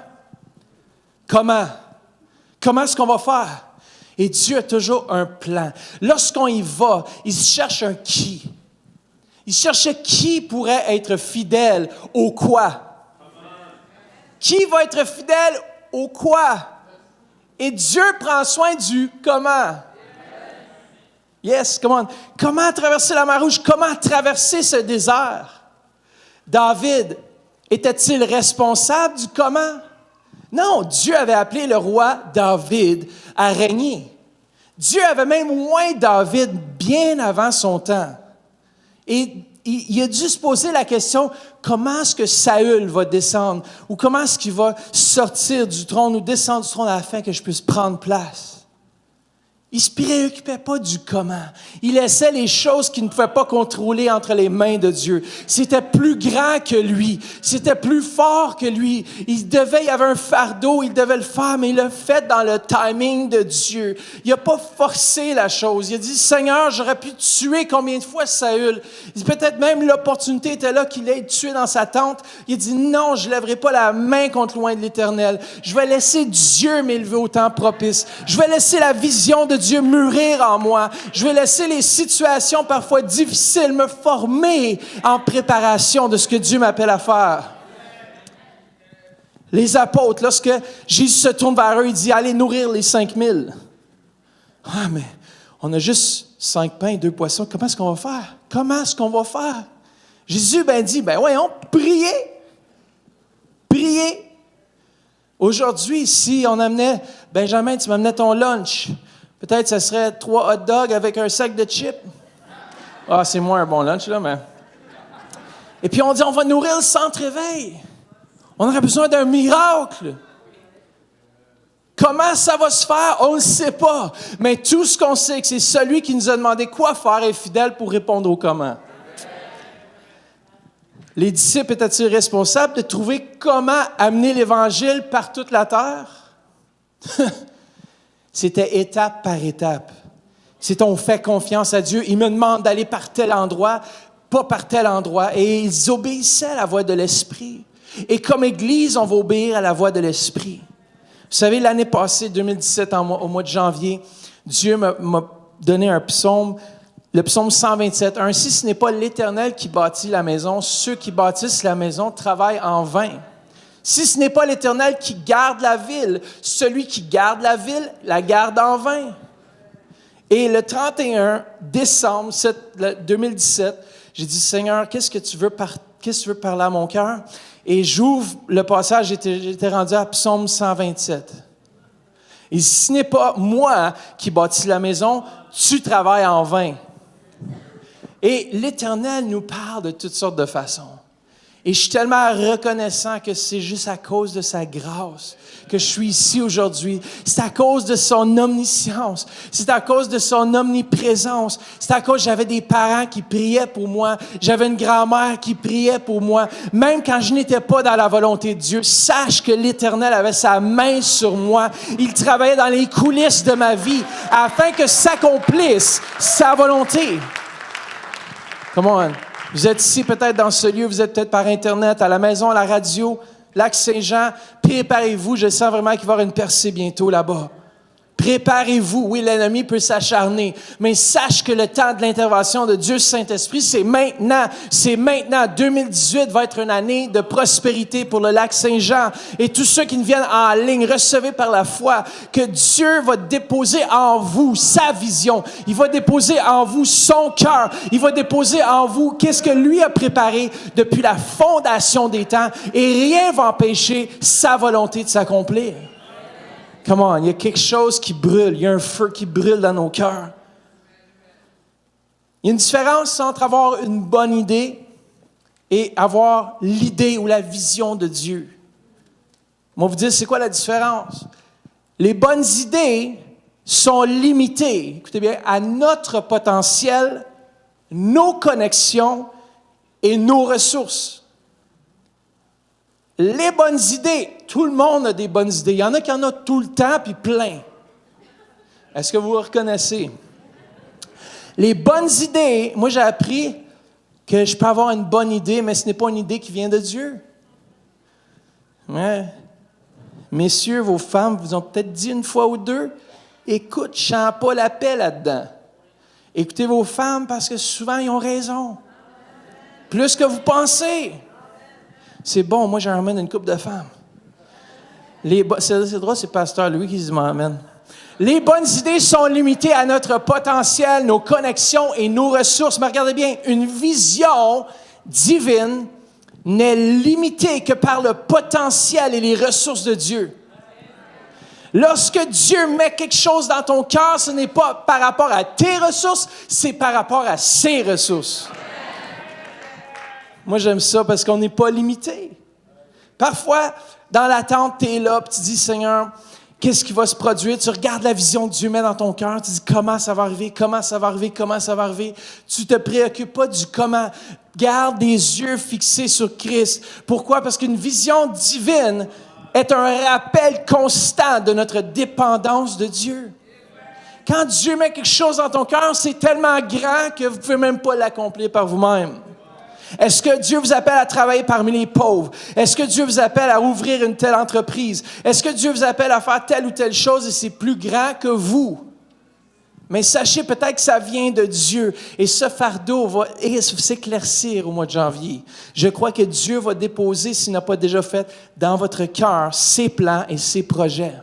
Comment? Comment est-ce qu'on va faire? Et Dieu a toujours un plan. Lorsqu'on y va, il cherche un qui. Il cherchait qui pourrait être fidèle au quoi. Qui va être fidèle au quoi? Et Dieu prend soin du comment. Yes, come on. Comment traverser la mer Rouge? Comment traverser ce désert? David, était-il responsable du comment? Non, Dieu avait appelé le roi David à régner. Dieu avait même oint David bien avant son temps. Et il a dû se poser la question, comment est-ce que Saül va descendre? Ou comment est-ce qu'il va sortir du trône ou descendre du trône afin que je puisse prendre place? Il ne se préoccupait pas du comment. Il laissait les choses qu'il ne pouvait pas contrôler entre les mains de Dieu. C'était plus grand que lui. C'était plus fort que lui. Il y avait un fardeau, il devait le faire, mais il l'a fait dans le timing de Dieu. Il n'a pas forcé la chose. Il a dit, Seigneur, j'aurais pu tuer combien de fois Saül? Peut-être même l'opportunité était là qu'il ait tué dans sa tente. Il a dit, non, je ne lèverai pas la main contre loin de l'Éternel. Je vais laisser Dieu m'élever au temps propice. Je vais laisser la vision de Dieu mûrir en moi. Je vais laisser les situations parfois difficiles me former en préparation de ce que Dieu m'appelle à faire. Les apôtres, lorsque Jésus se tourne vers eux, il dit, allez nourrir les 5000. Ah, mais on a juste 5 pains et 2 poissons. Comment est-ce qu'on va faire? Comment est-ce qu'on va faire? Jésus dit, voyons, priez. Priez. Aujourd'hui, si on amenait, Benjamin, tu m'amenais ton lunch, peut-être ce serait 3 hot dogs avec un sac de chips. Ah, c'est moins un bon lunch, là, mais... Et puis on dit, on va nourrir le centre-éveil. On aurait besoin d'un miracle. Comment ça va se faire? On ne sait pas. Mais tout ce qu'on sait, c'est celui qui nous a demandé quoi faire est fidèle pour répondre au comment. Les disciples étaient-ils responsables de trouver comment amener l'Évangile par toute la terre? C'était étape par étape. C'est on fait confiance à Dieu. Il me demande d'aller par tel endroit, pas par tel endroit. Et ils obéissaient à la voix de l'Esprit. Et comme Église, on va obéir à la voix de l'Esprit. Vous savez, l'année passée, 2017, au mois de janvier, Dieu m'a donné un psaume, le psaume 127. Ainsi, ce n'est pas l'Éternel qui bâtit la maison. Ceux qui bâtissent la maison travaillent en vain. Si ce n'est pas l'Éternel qui garde la ville, celui qui garde la ville la garde en vain. Et le 31 décembre 2017, j'ai dit, Seigneur, qu'est-ce que tu veux parler à mon cœur? Et j'ouvre le passage, j'étais rendu à psaume 127. Et si ce n'est pas moi qui bâtis la maison, tu travailles en vain. Et l'Éternel nous parle de toutes sortes de façons. Et je suis tellement reconnaissant que c'est juste à cause de sa grâce que je suis ici aujourd'hui. C'est à cause de son omniscience. C'est à cause de son omniprésence. C'est à cause que j'avais des parents qui priaient pour moi. J'avais une grand-mère qui priait pour moi. Même quand je n'étais pas dans la volonté de Dieu, sache que l'Éternel avait sa main sur moi. Il travaillait dans les coulisses de ma vie afin que s'accomplisse sa volonté. Come on. Vous êtes ici peut-être dans ce lieu, vous êtes peut-être par Internet, à la maison, à la radio, Lac-Saint-Jean. Préparez-vous, je sens vraiment qu'il va y avoir une percée bientôt là-bas. Préparez-vous. Oui, l'ennemi peut s'acharner, mais sache que le temps de l'intervention de Dieu Saint-Esprit, c'est maintenant. C'est maintenant. 2018 va être une année de prospérité pour le Lac-Saint-Jean. Et tous ceux qui viennent en ligne, recevez par la foi que Dieu va déposer en vous sa vision. Il va déposer en vous son cœur. Il va déposer en vous qu'est-ce que lui a préparé depuis la fondation des temps. Et rien ne va empêcher sa volonté de s'accomplir. Come on, il y a quelque chose qui brûle, il y a un feu qui brûle dans nos cœurs. Il y a une différence entre avoir une bonne idée et avoir l'idée ou la vision de Dieu. On va vous dire, c'est quoi la différence? Les bonnes idées sont limitées, écoutez bien, à notre potentiel, nos connexions et nos ressources. Les bonnes idées, tout le monde a des bonnes idées. Il y en a qui en ont tout le temps, puis plein. Est-ce que vous vous reconnaissez? Les bonnes idées, moi j'ai appris que je peux avoir une bonne idée, mais ce n'est pas une idée qui vient de Dieu. Ouais. Messieurs, vos femmes vous ont peut-être dit une fois ou deux, écoute, je ne sens pas la paix là-dedans. Écoutez vos femmes parce que souvent ils ont raison. Plus que vous pensez. C'est bon, moi, j'emmène une couple de femmes. C'est drôle, c'est Pasteur Louis qui m'emmène. Les bonnes idées sont limitées à notre potentiel, nos connexions et nos ressources. Mais regardez bien, une vision divine n'est limitée que par le potentiel et les ressources de Dieu. Lorsque Dieu met quelque chose dans ton cœur, ce n'est pas par rapport à tes ressources, c'est par rapport à ses ressources. Moi, j'aime ça parce qu'on n'est pas limité. Parfois, dans l'attente, tu es là, puis tu dis, Seigneur, qu'est-ce qui va se produire? Tu regardes la vision que Dieu met dans ton cœur, tu dis, comment ça va arriver, comment ça va arriver, comment ça va arriver. Tu ne te préoccupes pas du comment. Garde des yeux fixés sur Christ. Pourquoi? Parce qu'une vision divine est un rappel constant de notre dépendance de Dieu. Quand Dieu met quelque chose dans ton cœur, c'est tellement grand que vous ne pouvez même pas l'accomplir par vous-même. Est-ce que Dieu vous appelle à travailler parmi les pauvres? Est-ce que Dieu vous appelle à ouvrir une telle entreprise? Est-ce que Dieu vous appelle à faire telle ou telle chose et c'est plus grand que vous? Mais sachez peut-être que ça vient de Dieu et ce fardeau va s'éclaircir au mois de janvier. Je crois que Dieu va déposer, s'il n'a pas déjà fait, dans votre cœur ses plans et ses projets.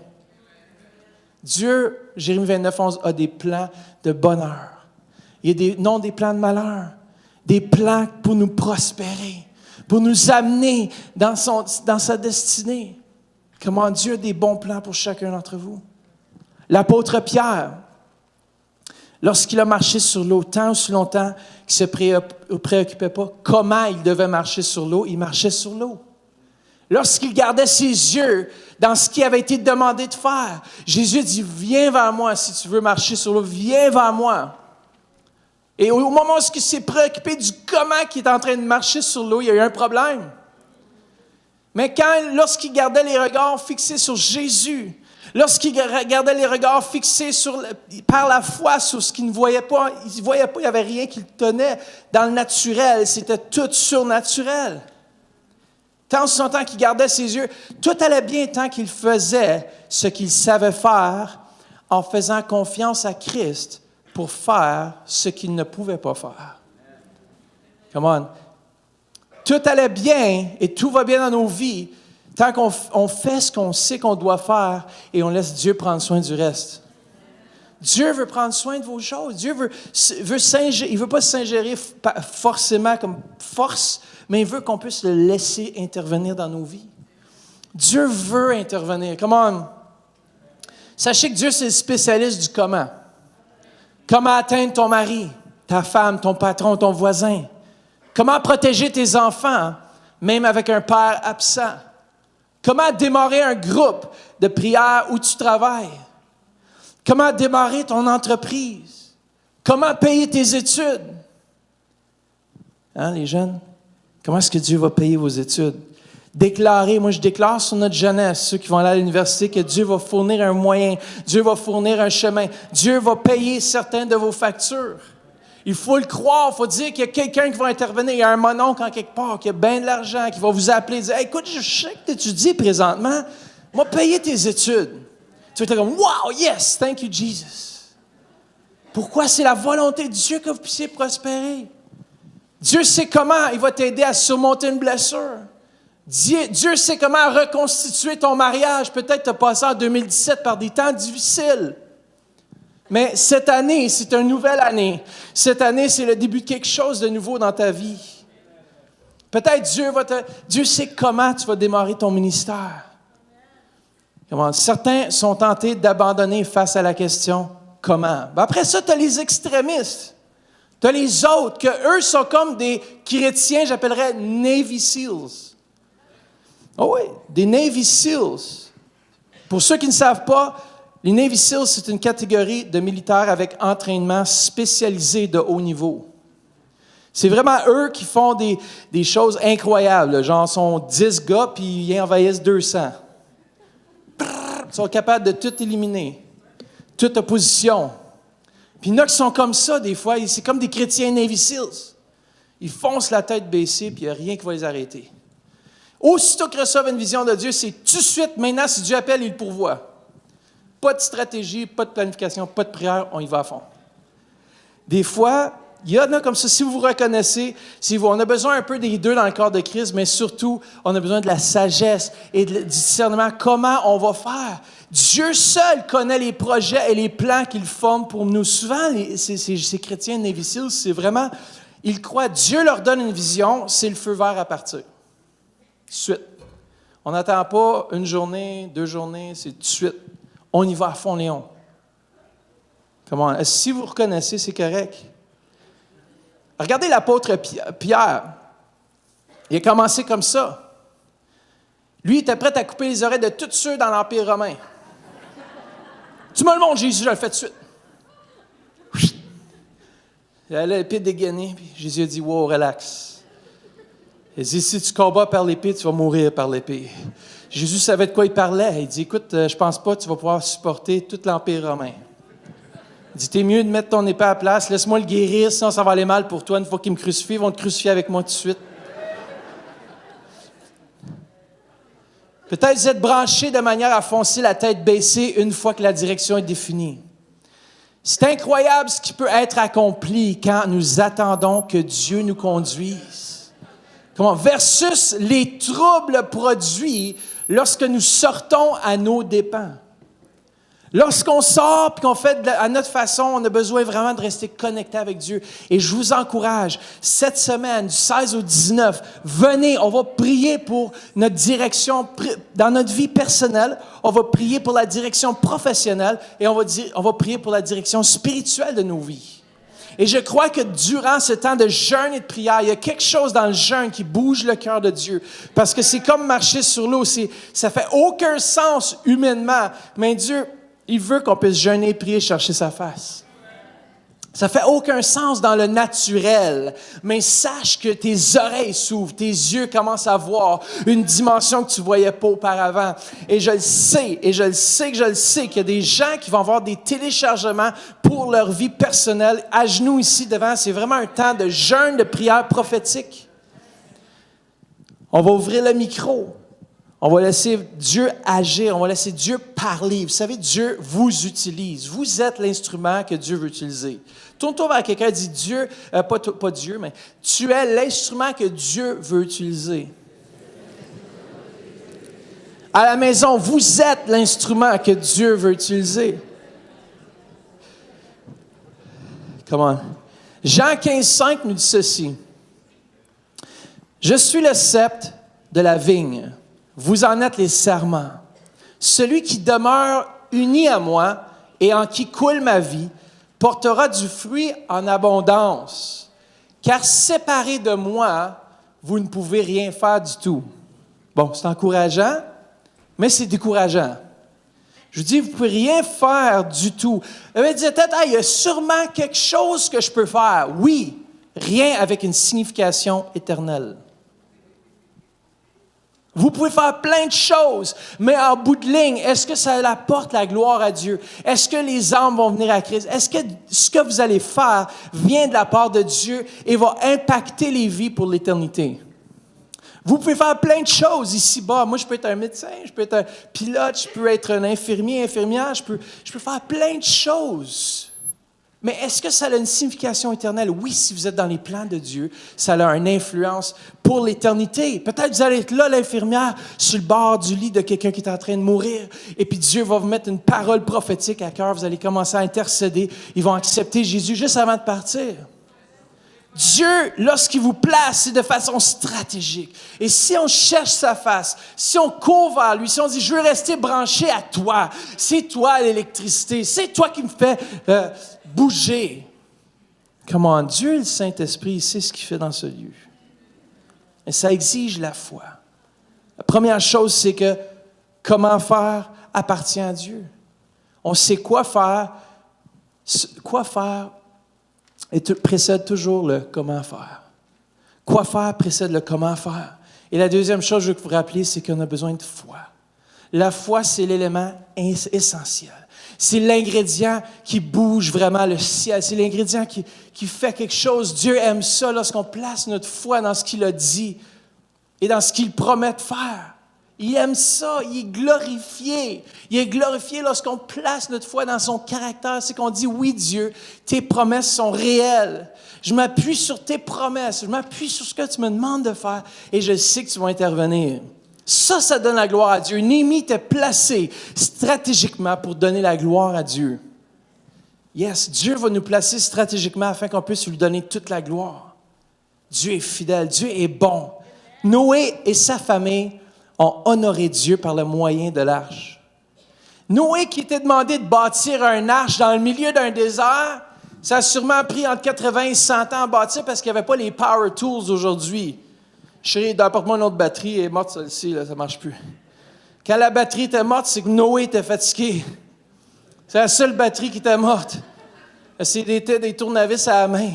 Dieu, Jérémie 29, 11, a des plans de bonheur. Il y a non des plans de malheur. Des plans pour nous prospérer, pour nous amener dans sa destinée. Comment Dieu a des bons plans pour chacun d'entre vous. L'apôtre Pierre, lorsqu'il a marché sur l'eau, tant ou si longtemps qu'il ne se préoccupait pas comment il devait marcher sur l'eau, il marchait sur l'eau. Lorsqu'il gardait ses yeux dans ce qui avait été demandé de faire, Jésus dit, viens vers moi si tu veux marcher sur l'eau, viens vers moi. Et au moment où il s'est préoccupé du comment il est en train de marcher sur l'eau, il y a eu un problème. Mais lorsqu'il gardait les regards fixés sur Jésus, lorsqu'il gardait les regards fixés par la foi sur ce qu'il ne voyait pas, il n'y avait rien qui le tenait dans le naturel, c'était tout surnaturel. Tant ce temps qu'il gardait ses yeux, tout allait bien tant qu'il faisait ce qu'il savait faire en faisant confiance à Christ pour faire ce qu'il ne pouvait pas faire. Come on. Tout allait bien et tout va bien dans nos vies tant qu'on fait ce qu'on sait qu'on doit faire et on laisse Dieu prendre soin du reste. Dieu veut prendre soin de vos choses. Dieu veut s'ingérer. Il ne veut pas s'ingérer forcément comme force, mais il veut qu'on puisse le laisser intervenir dans nos vies. Dieu veut intervenir. Come on. Sachez que Dieu, c'est le spécialiste du comment. Comment atteindre ton mari, ta femme, ton patron, ton voisin. Comment protéger tes enfants, même avec un père absent. Comment démarrer un groupe de prière où tu travailles. Comment démarrer ton entreprise. Comment payer tes études. Hein, les jeunes? Comment est-ce que Dieu va payer vos études? Moi je déclare sur notre jeunesse, ceux qui vont aller à l'université, que Dieu va fournir un moyen, Dieu va fournir un chemin, Dieu va payer certaines de vos factures. Il faut le croire, il faut dire qu'il y a quelqu'un qui va intervenir, il y a un mononcle en quelque part, qui a bien de l'argent, qui va vous appeler et dire hey, « Écoute, je sais que tu étudies présentement, moi payer tes études. » Tu vas être comme « Wow, yes, thank you Jesus. » Pourquoi? C'est la volonté de Dieu que vous puissiez prospérer. Dieu sait comment il va t'aider à surmonter une blessure. Dieu sait comment reconstituer ton mariage. Peut-être tu as passé en 2017 par des temps difficiles. Mais cette année, c'est une nouvelle année. Cette année, c'est le début de quelque chose de nouveau dans ta vie. Peut-être Dieu sait comment tu vas démarrer ton ministère. Certains sont tentés d'abandonner face à la question « Comment? » Après ça, tu as les extrémistes. Tu as les autres, qu'eux sont comme des chrétiens, j'appellerais Navy Seals. Oh oui, des Navy Seals. Pour ceux qui ne savent pas, les Navy Seals, c'est une catégorie de militaires avec entraînement spécialisé de haut niveau. C'est vraiment eux qui font des choses incroyables. Genre, sont 10 gars, puis ils envahissent 200. Ils sont capables de tout éliminer. Toute opposition. Puis il y en a qui sont comme ça, des fois. C'est comme des chrétiens Navy Seals. Ils foncent la tête baissée, puis il n'y a rien qui va les arrêter. Aussitôt qu'ils reçoivent une vision de Dieu, c'est tout de suite, maintenant, si Dieu appelle, il le pourvoit. Pas de stratégie, pas de planification, pas de prière, on y va à fond. Des fois, il y en a comme ça, si vous vous reconnaissez, on a besoin un peu des deux dans le corps de Christ, mais surtout, on a besoin de la sagesse et du discernement. Comment on va faire? Dieu seul connaît les projets et les plans qu'il forme pour nous. Souvent, ces chrétiens Navy Seals, c'est vraiment, ils croient, Dieu leur donne une vision, c'est le feu vert à partir. Suite. On n'attend pas une journée, 2 journées, c'est tout de suite. On y va à fond, Léon. Comment? Si vous reconnaissez, c'est correct. Regardez l'apôtre Pierre. Il a commencé comme ça. Lui, il était prêt à couper les oreilles de tous ceux dans l'Empire romain. Tu me le montres, Jésus, je le fais tout de suite. Il a l'épée dégainée, puis Jésus a dit, wow, relax. Il dit, si tu combats par l'épée, tu vas mourir par l'épée. Jésus savait de quoi il parlait. Il dit, écoute, je pense pas que tu vas pouvoir supporter tout l'Empire romain. Il dit, t'es mieux de mettre ton épée à la place, laisse-moi le guérir, sinon ça va aller mal pour toi. Une fois qu'ils me crucifient, ils vont te crucifier avec moi tout de suite. Peut-être vous êtes branché de manière à foncer la tête baissée une fois que la direction est définie. C'est incroyable ce qui peut être accompli quand nous attendons que Dieu nous conduise. Comment? Versus les troubles produits lorsque nous sortons à nos dépens. Lorsqu'on sort et qu'on fait à notre façon, on a besoin vraiment de rester connecté avec Dieu. Et je vous encourage, cette semaine, du 16 au 19, venez, on va prier pour notre direction dans notre vie personnelle, on va prier pour la direction professionnelle et on va prier pour la direction spirituelle de nos vies. Et je crois que durant ce temps de jeûne et de prière, il y a quelque chose dans le jeûne qui bouge le cœur de Dieu. Parce que c'est comme marcher sur l'eau, ça fait aucun sens humainement, mais Dieu, il veut qu'on puisse jeûner, prier, chercher sa face. Ça fait aucun sens dans le naturel, mais sache que tes oreilles s'ouvrent, tes yeux commencent à voir une dimension que tu ne voyais pas auparavant. Et je le sais qu'il y a des gens qui vont avoir des téléchargements pour leur vie personnelle. À genoux ici devant, c'est vraiment un temps de jeûne, de prière prophétique. On va ouvrir le micro. On va laisser Dieu agir, on va laisser Dieu parler. Vous savez, Dieu vous utilise. Vous êtes l'instrument que Dieu veut utiliser. Tourne-toi vers quelqu'un et dis, Dieu, pas Dieu, mais tu es l'instrument que Dieu veut utiliser. À la maison, vous êtes l'instrument que Dieu veut utiliser. Comment? Jean 15,5 nous dit ceci. Je suis le sceptre de la vigne. Vous en êtes les serments. Celui qui demeure uni à moi et en qui coule ma vie portera du fruit en abondance. Car séparé de moi, vous ne pouvez rien faire du tout. Bon, c'est encourageant, mais c'est décourageant. Je vous dis, vous ne pouvez rien faire du tout. Vous me dites peut-être, il y a sûrement quelque chose que je peux faire. Oui, rien avec une signification éternelle. Vous pouvez faire plein de choses, mais en bout de ligne, est-ce que ça apporte la gloire à Dieu? Est-ce que les âmes vont venir à Christ? Est-ce que ce que vous allez faire vient de la part de Dieu et va impacter les vies pour l'éternité? Vous pouvez faire plein de choses ici-bas. Moi, je peux être un médecin, je peux être un pilote, je peux être un infirmier, infirmière, je peux faire plein de choses. Mais est-ce que ça a une signification éternelle? Oui, si vous êtes dans les plans de Dieu, ça a une influence pour l'éternité. Peut-être que vous allez être là, l'infirmière, sur le bord du lit de quelqu'un qui est en train de mourir, et puis Dieu va vous mettre une parole prophétique à cœur, vous allez commencer à intercéder, ils vont accepter Jésus juste avant de partir. Dieu, lorsqu'il vous place, c'est de façon stratégique. Et si on cherche sa face, si on court vers lui, si on dit « Je veux rester branché à toi, c'est toi l'électricité, c'est toi qui me fais bouger. » Comment Dieu, le Saint-Esprit, il sait ce qu'il fait dans ce lieu. Et ça exige la foi. La première chose, c'est que comment faire appartient à Dieu. On sait quoi faire et précède toujours le comment faire. Quoi faire précède le comment faire. Et la deuxième chose que je veux vous rappeler, c'est qu'on a besoin de foi. La foi, c'est l'élément essentiel. C'est l'ingrédient qui bouge vraiment le ciel. C'est l'ingrédient qui fait quelque chose. Dieu aime ça lorsqu'on place notre foi dans ce qu'il a dit et dans ce qu'il promet de faire. Il aime ça, il est glorifié. Il est glorifié lorsqu'on place notre foi dans son caractère. C'est qu'on dit, oui Dieu, tes promesses sont réelles. Je m'appuie sur tes promesses, je m'appuie sur ce que tu me demandes de faire et je sais que tu vas intervenir. Ça donne la gloire à Dieu. Néhémie était placé stratégiquement pour donner la gloire à Dieu. Yes, Dieu va nous placer stratégiquement afin qu'on puisse lui donner toute la gloire. Dieu est fidèle, Dieu est bon. Noé et sa famille ont honoré Dieu par le moyen de l'arche. Noé qui était demandé de bâtir un arche dans le milieu d'un désert, ça a sûrement pris entre 80 et 100 ans à bâtir parce qu'il n'y avait pas les power tools aujourd'hui. Chérie, apporte-moi une autre batterie, elle est morte celle-ci, là, ça ne marche plus. Quand la batterie était morte, c'est que Noé était fatigué. C'est la seule batterie qui était morte. C'était des tournevis à la main.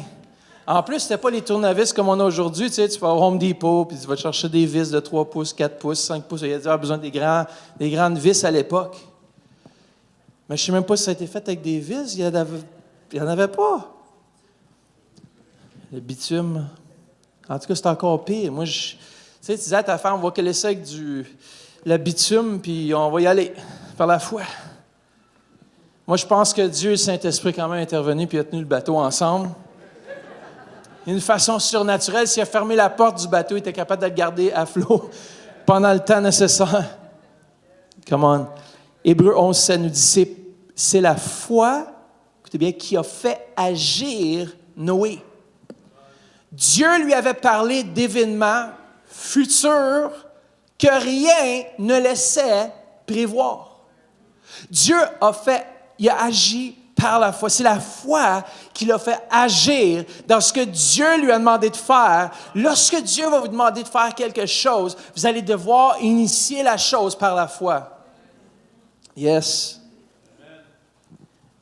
En plus, c'était pas les tournevis comme on a aujourd'hui. Tu sais, tu vas au Home Depot, puis tu vas chercher des vis de 3 pouces, 4 pouces, 5 pouces. Il y a besoin des grandes vis à l'époque. Mais je ne sais même pas si ça a été fait avec des vis. Il n'y en avait pas. Le bitume. En tout cas, c'est encore pire. Moi, tu disais à ta femme, on va coller ça avec le bitume, puis on va y aller par la foi. Moi, je pense que Dieu et le Saint-Esprit quand même intervenu puis a tenu le bateau ensemble. D'une façon surnaturelle, s'il a fermé la porte du bateau, il était capable de le garder à flot pendant le temps nécessaire. Come on. Hébreux 11, ça nous dit, c'est la foi, écoutez bien, qui a fait agir Noé. Dieu lui avait parlé d'événements futurs que rien ne laissait prévoir. Dieu il a agi par la foi. C'est la foi qui l'a fait agir dans ce que Dieu lui a demandé de faire. Lorsque Dieu va vous demander de faire quelque chose, vous allez devoir initier la chose par la foi. Yes.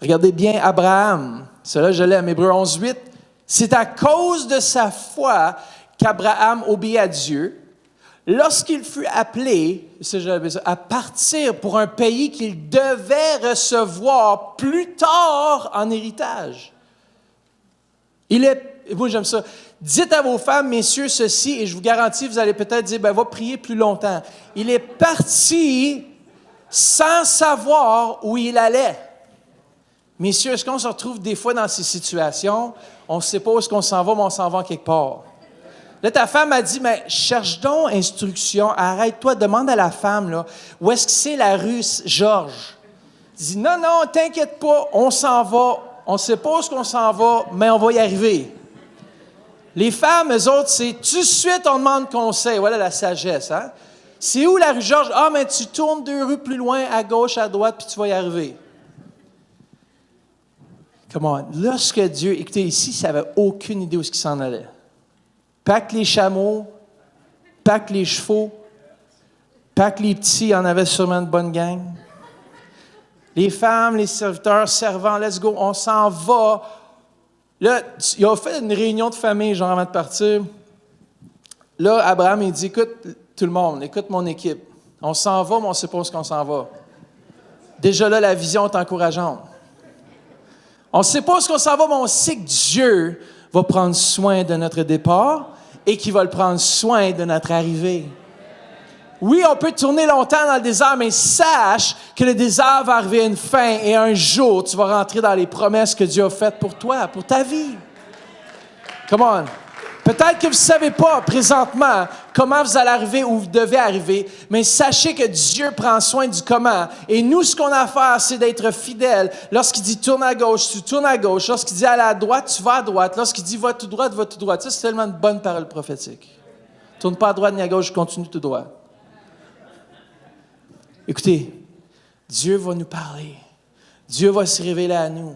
Regardez bien Abraham. Cela, je l'aime. Hébreux 11, 8. C'est à cause de sa foi qu'Abraham obéit à Dieu lorsqu'il fut appelé à partir pour un pays qu'il devait recevoir plus tard en héritage. Moi j'aime ça. Dites à vos femmes, messieurs, ceci, et je vous garantis, vous allez peut-être dire, va prier plus longtemps. Il est parti sans savoir où il allait. Messieurs, est-ce qu'on se retrouve des fois dans ces situations? On ne sait pas où est-ce qu'on s'en va, mais on s'en va quelque part. Là, ta femme a dit, mais cherche donc instruction, arrête-toi, demande à la femme, là, où est-ce que c'est la rue Georges? Dis, non, t'inquiète pas, on s'en va, on ne sait pas où est-ce qu'on s'en va, mais on va y arriver. Les femmes, eux autres, c'est tout de suite, on demande conseil. Voilà la sagesse, hein? C'est où la rue Georges? Ah, mais tu tournes 2 rues plus loin, à gauche, à droite, puis tu vas y arriver. Comment? Lorsque Dieu, écoutez, ici, ça n'avait aucune idée où il s'en allait. Pas que les chameaux, pas que les chevaux, pas que les petits, il y en avait sûrement une bonne gang. Les femmes, les serviteurs, servants, let's go, on s'en va. Là, il a fait une réunion de famille, genre avant de partir. Là, Abraham, il dit, écoute, tout le monde, écoute mon équipe. On s'en va, mais on ne sait pas où est-ce qu'on s'en va. Déjà là, la vision est encourageante. On ne sait pas où est-ce qu'on s'en va, mais on sait que Dieu va prendre soin de notre départ et qu'il va le prendre soin de notre arrivée. Oui, on peut tourner longtemps dans le désert, mais sache que le désert va arriver à une fin et un jour, tu vas rentrer dans les promesses que Dieu a faites pour toi, pour ta vie. Come on. Peut-être que vous ne savez pas présentement comment vous allez arriver ou vous devez arriver, mais sachez que Dieu prend soin du comment. Et nous, ce qu'on a à faire, c'est d'être fidèles. Lorsqu'il dit tourne à gauche, tu tournes à gauche. Lorsqu'il dit aller à droite, tu vas à droite. Lorsqu'il dit va tout droit, va tout droit. Ça, c'est tellement de bonnes paroles prophétiques. Tourne pas à droite ni à gauche, continue tout droit. Écoutez, Dieu va nous parler. Dieu va se révéler à nous.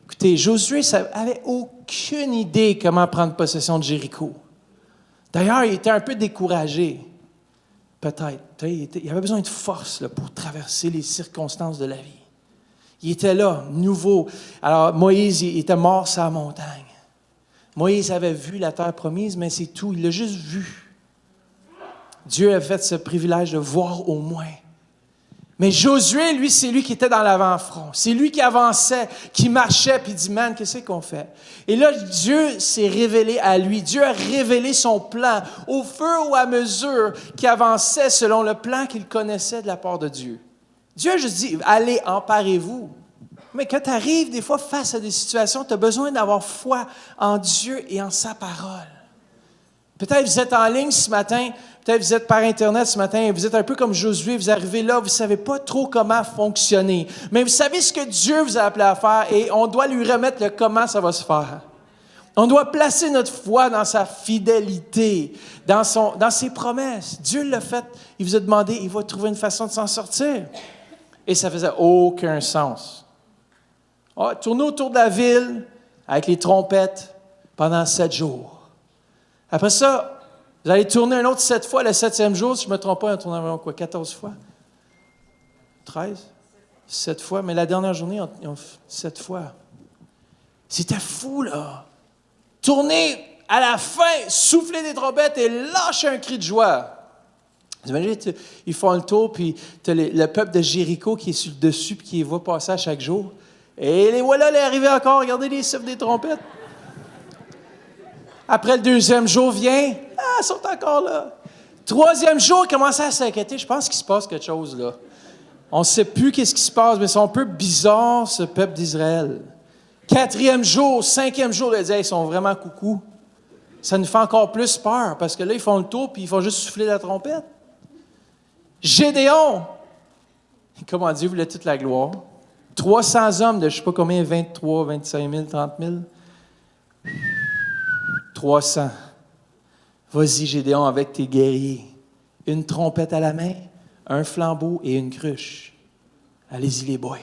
Écoutez, Josué n'avait aucune idée comment prendre possession de Jéricho. D'ailleurs, il était un peu découragé. Peut-être. Il avait besoin de force là, pour traverser les circonstances de la vie. Il était là, nouveau. Alors, Moïse, il était mort sur la montagne. Moïse avait vu la terre promise, mais c'est tout. Il l'a juste vu. Dieu a fait ce privilège de voir au moins. Mais Josué, lui, c'est lui qui était dans l'avant-front. C'est lui qui avançait, qui marchait, puis il dit, man, qu'est-ce qu'on fait? Et là, Dieu s'est révélé à lui. Dieu a révélé son plan au fur et à mesure qu'il avançait selon le plan qu'il connaissait de la part de Dieu. Dieu a juste dit, allez, emparez-vous. Mais quand tu arrives des fois face à des situations, tu as besoin d'avoir foi en Dieu et en sa parole. Peut-être vous êtes en ligne ce matin, peut-être vous êtes par Internet ce matin, et vous êtes un peu comme Josué, vous arrivez là, vous ne savez pas trop comment fonctionner. Mais vous savez ce que Dieu vous a appelé à faire et on doit lui remettre le comment ça va se faire. On doit placer notre foi dans sa fidélité, dans ses promesses. Dieu l'a fait, il vous a demandé, il va trouver une façon de s'en sortir. Et ça faisait aucun sens. Tourner autour de la ville avec les trompettes pendant 7 jours. Après ça, vous allez tourner un autre 7 fois. Le 7e jour, si je ne me trompe pas, on tourne environ 14 fois? 13? 7 fois. Mais la dernière journée, ils ont fait 7 fois. C'était fou, là. Tourner à la fin, souffler des trompettes et lâcher un cri de joie. Vous imaginez, ils font le tour, puis tu as le peuple de Jéricho qui est sur le dessus, puis qui les voit passer à chaque jour. Et les voilà, les arrivés encore, regardez les siffles des trompettes. Après le 2e jour vient, ils sont encore là. 3e jour, ils commencent à s'inquiéter. Je pense qu'il se passe quelque chose là. On ne sait plus qu'est-ce qui se passe, mais ils sont un peu bizarres, ce peuple d'Israël. 4e jour, 5e jour, ils sont vraiment coucou. Ça nous fait encore plus peur, parce que là, ils font le tour, puis ils font juste souffler la trompette. Gédéon, comment Dieu voulait toute la gloire. 300 hommes de je ne sais pas combien, 23, 25 000, 30 000. 300. Vas-y, Gédéon, avec tes guerriers. Une trompette à la main, un flambeau et une cruche. Allez-y, les boys.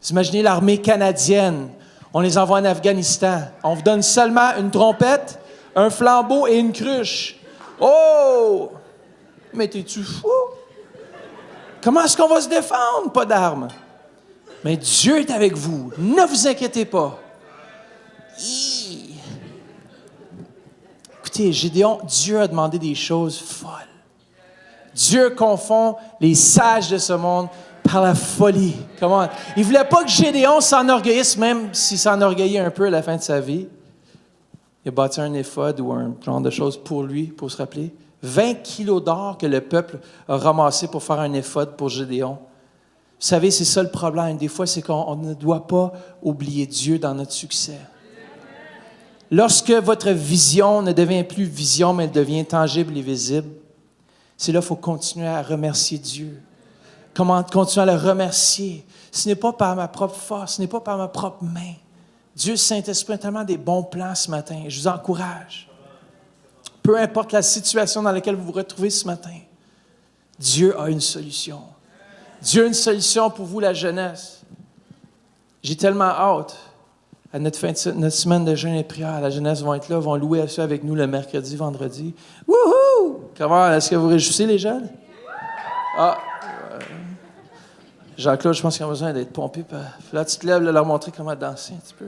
Vous imaginez l'armée canadienne. On les envoie en Afghanistan. On vous donne seulement une trompette, un flambeau et une cruche. Oh! Mais t'es-tu fou? Comment est-ce qu'on va se défendre? Pas d'armes. Mais Dieu est avec vous. Ne vous inquiétez pas. Écoutez, Gédéon, Dieu a demandé des choses folles. Dieu confond les sages de ce monde par la folie. Comment? Il ne voulait pas que Gédéon s'enorgueillisse, même s'il s'enorgueillit un peu à la fin de sa vie. Il a bâti un éphod ou un genre de choses pour lui, pour se rappeler. 20 kilos d'or que le peuple a ramassé pour faire un éphod pour Gédéon. Vous savez, c'est ça le problème. Des fois, c'est qu'on ne doit pas oublier Dieu dans notre succès. Lorsque votre vision ne devient plus vision, mais elle devient tangible et visible, c'est là qu'il faut continuer à remercier Dieu. Comment continuer à le remercier? Ce n'est pas par ma propre force, ce n'est pas par ma propre main. Dieu, Saint-Esprit, a tellement des bons plans ce matin. Je vous encourage. Peu importe la situation dans laquelle vous vous retrouvez ce matin, Dieu a une solution. Dieu a une solution pour vous, la jeunesse. J'ai tellement hâte à notre semaine de jeûne et prière. La jeunesse vont être là, vont louer ça avec nous le mercredi, vendredi. Wouhou! Comment? Est-ce que vous réjouissez les jeunes? Jean-Claude, je pense qu'il a besoin d'être pompé. Là, tu te lèves, leur montrer comment danser un petit peu.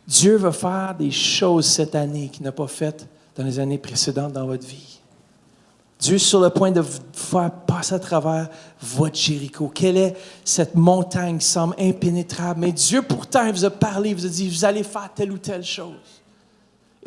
Dieu va faire des choses cette année qu'il n'a pas faites dans les années précédentes dans votre vie. Dieu est sur le point de vous faire passer à travers votre Jéricho. Quelle est cette montagne qui semble impénétrable? Mais Dieu, pourtant, il vous a parlé, il vous a dit, vous allez faire telle ou telle chose.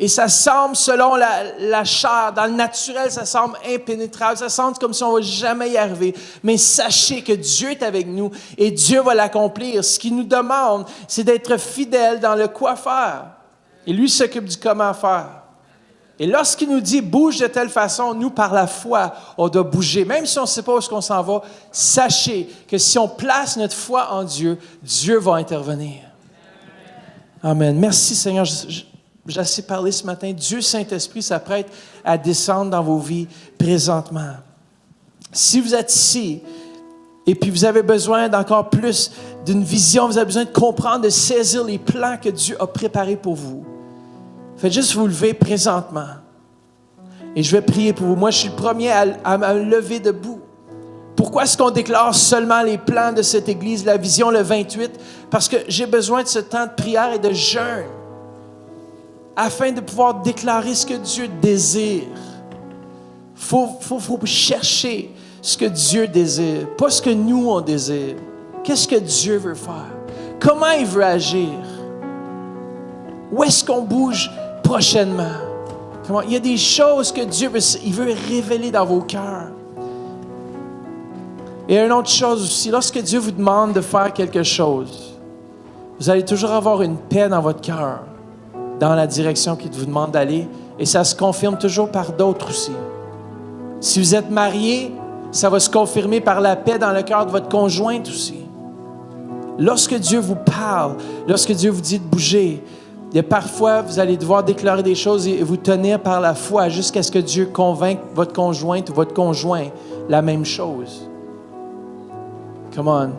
Et ça semble, selon la chair, dans le naturel, ça semble impénétrable. Ça semble comme si on ne va jamais y arriver. Mais sachez que Dieu est avec nous et Dieu va l'accomplir. Ce qu'il nous demande, c'est d'être fidèle dans le quoi faire. Et lui s'occupe du comment faire. Et lorsqu'il nous dit « bouge de telle façon », nous, par la foi, on doit bouger. Même si on ne sait pas où est-ce qu'on s'en va, sachez que si on place notre foi en Dieu, Dieu va intervenir. Amen. Merci Seigneur. J'ai assez parlé ce matin. Dieu Saint-Esprit s'apprête à descendre dans vos vies présentement. Si vous êtes ici et puis vous avez besoin d'encore plus d'une vision, vous avez besoin de comprendre, de saisir les plans que Dieu a préparés pour vous, faites juste vous lever présentement. Et je vais prier pour vous. Moi, je suis le premier à me lever debout. Pourquoi est-ce qu'on déclare seulement les plans de cette Église, la vision le 28? Parce que j'ai besoin de ce temps de prière et de jeûne afin de pouvoir déclarer ce que Dieu désire. Faut chercher ce que Dieu désire, pas ce que nous, on désire. Qu'est-ce que Dieu veut faire? Comment il veut agir? Où est-ce qu'on bouge prochainement? Il y a des choses que Dieu veut révéler dans vos cœurs. Et une autre chose aussi, lorsque Dieu vous demande de faire quelque chose, vous allez toujours avoir une paix dans votre cœur, dans la direction qu'il vous demande d'aller, et ça se confirme toujours par d'autres aussi. Si vous êtes marié, ça va se confirmer par la paix dans le cœur de votre conjointe aussi. Lorsque Dieu vous parle, lorsque Dieu vous dit de bouger, Il y a parfois, vous allez devoir déclarer des choses et vous tenir par la foi jusqu'à ce que Dieu convainque votre conjointe ou votre conjoint la même chose. Come on.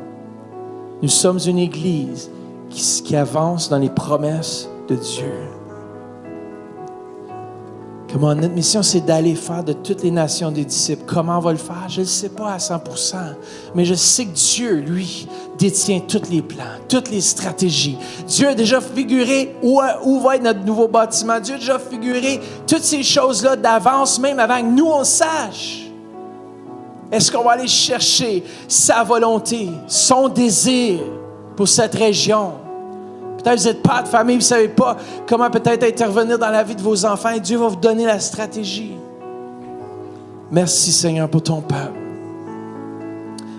Nous sommes une Église qui avance dans les promesses de Dieu. Comment notre mission, c'est d'aller faire de toutes les nations des disciples. Comment on va le faire? Je ne le sais pas à 100%. Mais je sais que Dieu, lui, détient tous les plans, toutes les stratégies. Dieu a déjà figuré où va être notre nouveau bâtiment. Dieu a déjà figuré toutes ces choses-là d'avance, même avant que nous, on sache. Est-ce qu'on va aller chercher sa volonté, son désir pour cette région? Peut-être que vous n'êtes pas de famille, vous ne savez pas comment peut-être intervenir dans la vie de vos enfants et Dieu va vous donner la stratégie. Merci Seigneur pour ton peuple.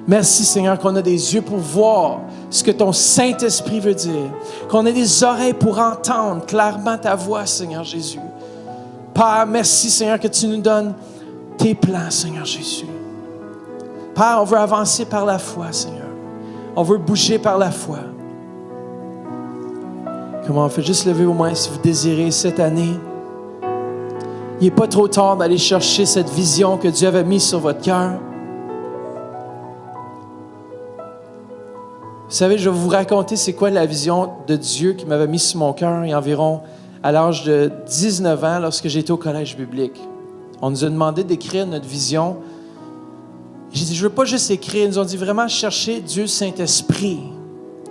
Merci Seigneur qu'on a des yeux pour voir ce que ton Saint-Esprit veut dire. Qu'on ait des oreilles pour entendre clairement ta voix Seigneur Jésus. Père, merci Seigneur que tu nous donnes tes plans Seigneur Jésus. Père, on veut avancer par la foi Seigneur. On veut bouger par la foi. Comment on fait juste lever aux mains si vous désirez cette année. Il n'est pas trop tard d'aller chercher cette vision que Dieu avait mise sur votre cœur. Vous savez, je vais vous raconter c'est quoi la vision de Dieu qui m'avait mise sur mon cœur il y a environ à l'âge de 19 ans lorsque j'étais au collège biblique. On nous a demandé d'écrire notre vision. J'ai dit, je ne veux pas juste écrire. Ils nous ont dit vraiment chercher Dieu Saint-Esprit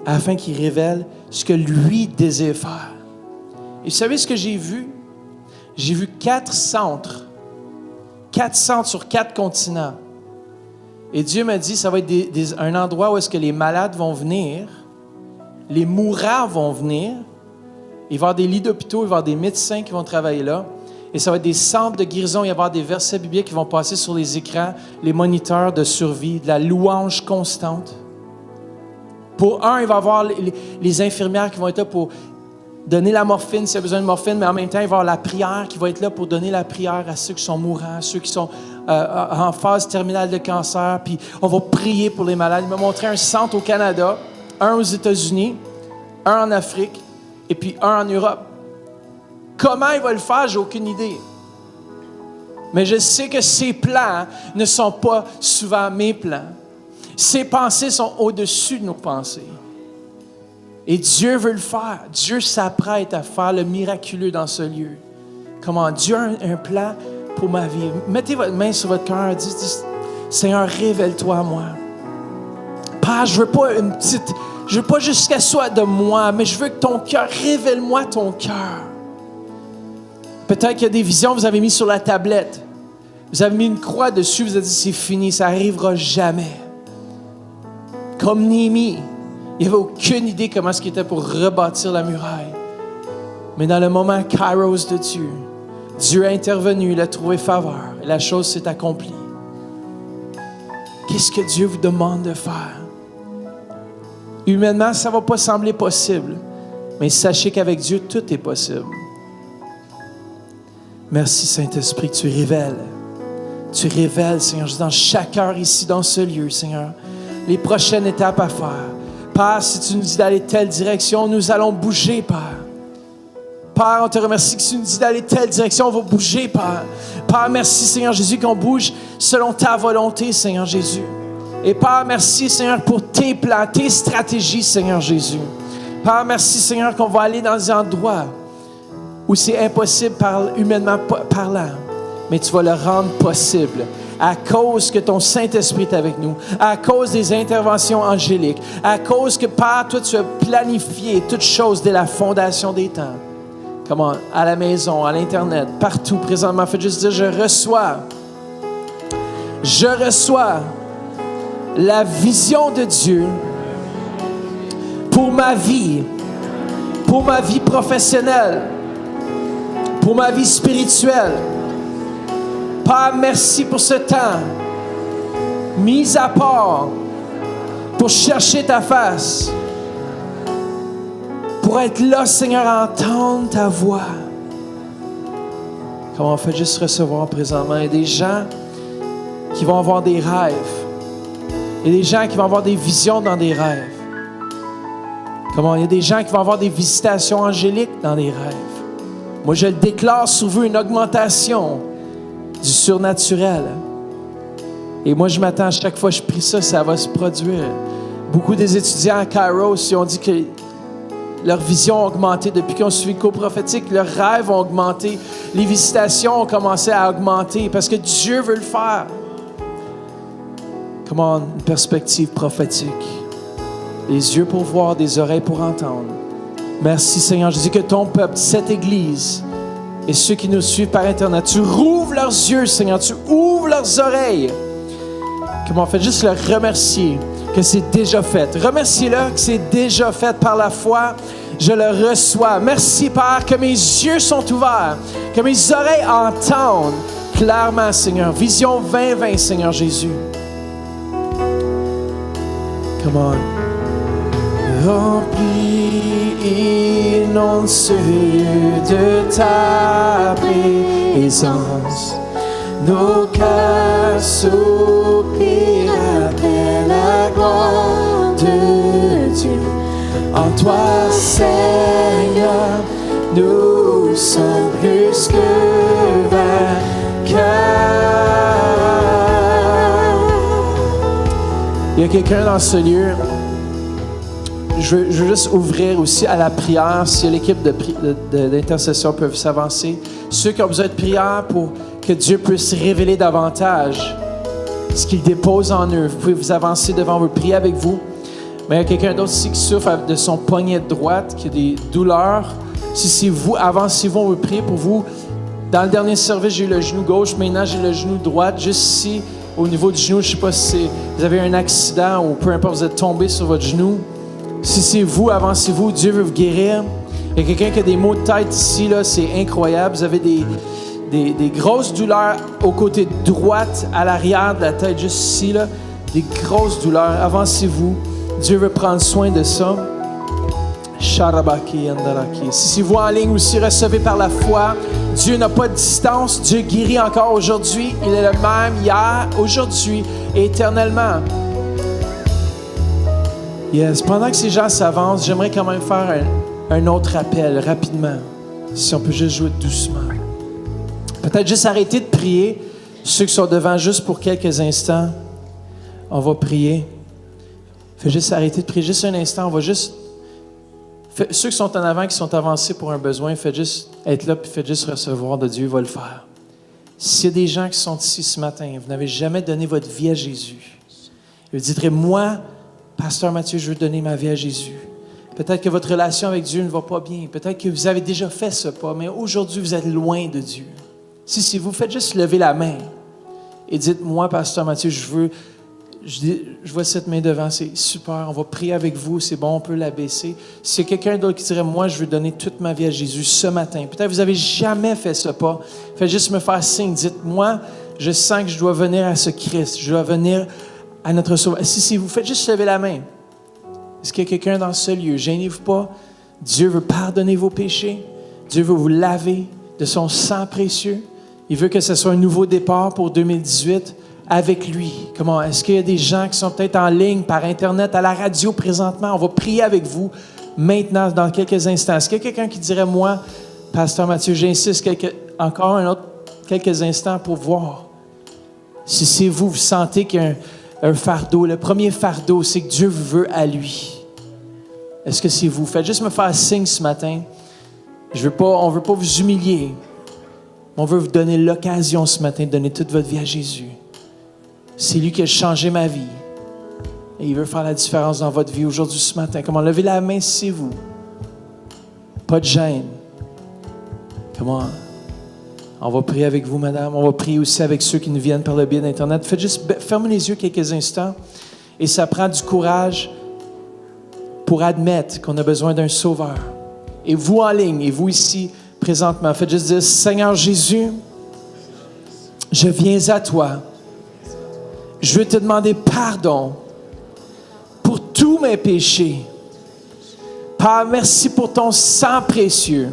afin qu'il révèle ce que lui désire faire. Et vous savez ce que j'ai vu? J'ai vu 4 centres. 4 centres sur 4 continents. Et Dieu m'a dit, ça va être un endroit où est-ce que les malades vont venir, les mourants vont venir, il va y avoir des lits d'hôpitaux, il va y avoir des médecins qui vont travailler là, et ça va être des centres de guérison, il va y avoir des versets bibliques qui vont passer sur les écrans, les moniteurs de survie, de la louange constante. Pour un, il va y avoir les infirmières qui vont être là pour donner la morphine s'il y a besoin de morphine, mais en même temps, il va y avoir la prière qui va être là pour donner la prière à ceux qui sont mourants, à ceux qui sont en phase terminale de cancer, puis on va prier pour les malades. Il m'a montré un centre au Canada, un aux États-Unis, un en Afrique, et puis un en Europe. Comment il va le faire, j'ai aucune idée. Mais je sais que ses plans ne sont pas souvent mes plans. Ses pensées sont au-dessus de nos pensées. Et Dieu veut le faire. Dieu s'apprête à faire le miraculeux dans ce lieu. Comment Dieu a un plan pour ma vie. Mettez votre main sur votre cœur. Dites, Seigneur, révèle-toi à moi. Père, je veux pas juste qu'elle soit de moi, mais je veux que ton cœur, révèle-moi ton cœur. Peut-être qu'il y a des visions que vous avez mises sur la tablette. Vous avez mis une croix dessus, vous avez dit, c'est fini, ça n'arrivera jamais. Comme Néhémie, il n'avait aucune idée comment ce qu'il était pour rebâtir la muraille. Mais dans le moment kairos de Dieu, Dieu a intervenu, il a trouvé faveur et la chose s'est accomplie. Qu'est-ce que Dieu vous demande de faire? Humainement, ça ne va pas sembler possible, mais sachez qu'avec Dieu, tout est possible. Merci Saint-Esprit, tu révèles. Tu révèles, Seigneur, dans chaque heure ici, dans ce lieu, Seigneur, les prochaines étapes à faire. Père, si tu nous dis d'aller telle direction, nous allons bouger, Père. Père, on te remercie que si tu nous dis d'aller telle direction, on va bouger, Père. Père, merci, Seigneur Jésus, qu'on bouge selon ta volonté, Seigneur Jésus. Et Père, merci, Seigneur, pour tes plans, tes stratégies, Seigneur Jésus. Père, merci, Seigneur, qu'on va aller dans des endroits où c'est impossible humainement parlant, mais tu vas le rendre possible. À cause que ton Saint-Esprit est avec nous, à cause des interventions angéliques, à cause que, Père, toi, tu as planifié toutes choses dès la fondation des temps. Comment? À la maison, à l'Internet, partout, présentement. Faites juste dire, je reçois la vision de Dieu pour ma vie professionnelle, pour ma vie spirituelle. Père, merci pour ce temps mis à part pour chercher ta face, pour être là, Seigneur, à entendre ta voix. Comment on fait juste recevoir présentement? Il y a des gens qui vont avoir des rêves. Il y a des gens qui vont avoir des visions dans des rêves. Comment il y a des gens qui vont avoir des visitations angéliques dans les rêves. Moi, je le déclare sur vous, une augmentation du surnaturel. Et moi, je m'attends à chaque fois que je prie ça va se produire. Beaucoup des étudiants à Kairos, ils ont dit que leur vision a augmenté depuis qu'ils ont suivi le cours prophétique. Leurs rêves ont augmenté. Les visitations ont commencé à augmenter parce que Dieu veut le faire. Comment une perspective prophétique. Les yeux pour voir, des oreilles pour entendre. Merci Seigneur Jésus que ton peuple, cette Église et ceux qui nous suivent par Internet, tu rouvres leurs yeux Seigneur, tu ouvres leurs oreilles. Comment faites juste le remercier que c'est déjà fait. Remerciez-le que c'est déjà fait par la foi. Je le reçois. Merci Père que mes yeux sont ouverts, que mes oreilles entendent clairement Seigneur. Vision 2020 Seigneur Jésus. Come on. Remplis, inonde ce lieu de ta présence. Nos cœurs soupirent après la gloire de Dieu. En toi, Seigneur, nous sommes plus que vainqueurs. Il y a quelqu'un dans ce lieu. Je veux juste ouvrir aussi à la prière, si l'équipe d'intercession peut s'avancer. Ceux qui ont besoin de prière pour que Dieu puisse révéler davantage ce qu'il dépose en eux. Vous pouvez vous avancer devant vous, prier avec vous. Mais il y a quelqu'un d'autre ici qui souffre de son poignet de droite, qui a des douleurs. Si c'est vous, avancez-vous, on veut prier pour vous. Dans le dernier service, j'ai eu le genou gauche. Maintenant, j'ai le genou droit. Juste ici, au niveau du genou, je ne sais pas si vous avez un accident ou peu importe, vous êtes tombé sur votre genou. Si c'est vous, avancez-vous. Dieu veut vous guérir. Il y a quelqu'un qui a des maux de tête ici, là, c'est incroyable. Vous avez des grosses douleurs au côté droite, à l'arrière de la tête, juste ici, là. Des grosses douleurs. Avancez-vous. Dieu veut prendre soin de ça. Sharabaki Andaraki. Si c'est vous en ligne aussi, recevez par la foi. Dieu n'a pas de distance. Dieu guérit encore aujourd'hui. Il est le même hier, aujourd'hui et éternellement. Yes. Pendant que ces gens s'avancent, j'aimerais quand même faire un autre appel rapidement. Si on peut juste jouer doucement. Peut-être juste arrêter de prier. Ceux qui sont devant, juste pour quelques instants, on va prier. Fais juste arrêter de prier, juste un instant. On va juste. Ceux qui sont en avant, qui sont avancés pour un besoin, faites juste être là, puis faites juste recevoir de Dieu, il va le faire. S'il y a des gens qui sont ici ce matin, vous n'avez jamais donné votre vie à Jésus, vous direz, moi, Pasteur Mathieu, je veux donner ma vie à Jésus. Peut-être que votre relation avec Dieu ne va pas bien. Peut-être que vous avez déjà fait ce pas, mais aujourd'hui, vous êtes loin de Dieu. Si vous faites juste lever la main et dites, moi, Pasteur Mathieu, je vois cette main devant, c'est super, on va prier avec vous, c'est bon, on peut la baisser. S'il y a quelqu'un d'autre qui dirait, moi, je veux donner toute ma vie à Jésus ce matin, peut-être que vous n'avez jamais fait ce pas, faites juste me faire signe, dites, moi, je sens que je dois venir à ce Christ, je dois venir à notre Sauveur. Si vous faites juste lever la main, est-ce qu'il y a quelqu'un dans ce lieu? Gênez-vous pas, Dieu veut pardonner vos péchés, Dieu veut vous laver de son sang précieux, il veut que ce soit un nouveau départ pour 2018, avec lui. Comment? Est-ce qu'il y a des gens qui sont peut-être en ligne, par Internet, à la radio présentement? On va prier avec vous maintenant, dans quelques instants. Est-ce qu'il y a quelqu'un qui dirait, moi, Pasteur Mathieu, j'insiste encore quelques instants pour voir si c'est vous, vous sentez qu'il y a un fardeau. Le premier fardeau, c'est que Dieu vous veut à lui. Est-ce que c'est vous? Faites juste me faire signe ce matin. On ne veut pas vous humilier. On veut vous donner l'occasion ce matin de donner toute votre vie à Jésus. C'est lui qui a changé ma vie. Et il veut faire la différence dans votre vie aujourd'hui, ce matin. Comment? Levez la main si c'est vous. Pas de gêne. Comment? On va prier avec vous, madame. On va prier aussi avec ceux qui nous viennent par le biais d'Internet. Faites juste fermez les yeux quelques instants. Et ça prend du courage pour admettre qu'on a besoin d'un sauveur. Et vous en ligne, et vous ici, présentement, faites juste dire, Seigneur Jésus, je viens à toi. Je veux te demander pardon pour tous mes péchés. Père, merci pour ton sang précieux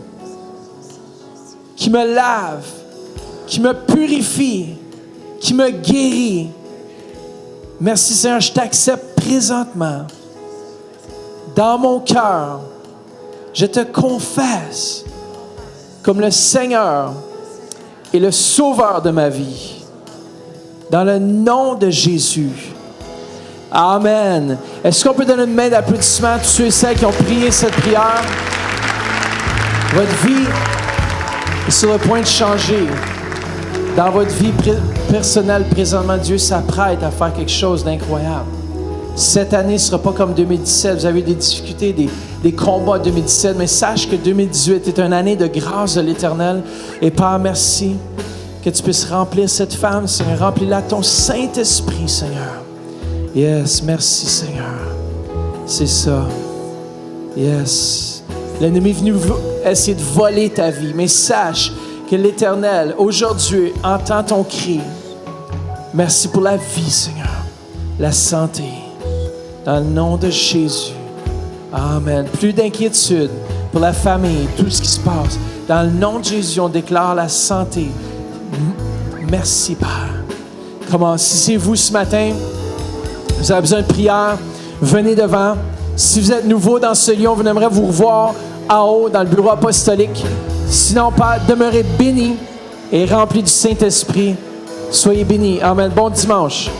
qui me lave, qui me purifie, qui me guérit. Merci Seigneur, je t'accepte présentement dans mon cœur, je te confesse comme le Seigneur et le Sauveur de ma vie. Dans le nom de Jésus. Amen. Est-ce qu'on peut donner une main d'applaudissement à tous ceux et celles qui ont prié cette prière? Votre vie est sur le point de changer. Dans votre vie personnelle, présentement, Dieu s'apprête à faire quelque chose d'incroyable. Cette année ne sera pas comme 2017. Vous avez eu des difficultés, des combats en 2017, mais sache que 2018 est une année de grâce de l'Éternel. Et Père, merci que tu puisses remplir cette femme, Seigneur. Remplis-la de ton Saint-Esprit, Seigneur. Yes, merci, Seigneur. C'est ça. Yes. L'ennemi est venu essayer de voler ta vie, mais sache que l'Éternel, aujourd'hui, entend ton cri. Merci pour la vie, Seigneur. La santé. Dans le nom de Jésus. Amen. Plus d'inquiétude pour la famille, tout ce qui se passe. Dans le nom de Jésus, on déclare la santé. Merci, Père. Comment, si c'est vous ce matin, vous avez besoin de prière, venez devant. Si vous êtes nouveau dans ce lieu, on aimerait vous revoir en haut dans le bureau apostolique. Sinon, Père, demeurez bénis et remplis du Saint-Esprit. Soyez bénis. Amen. Bon dimanche.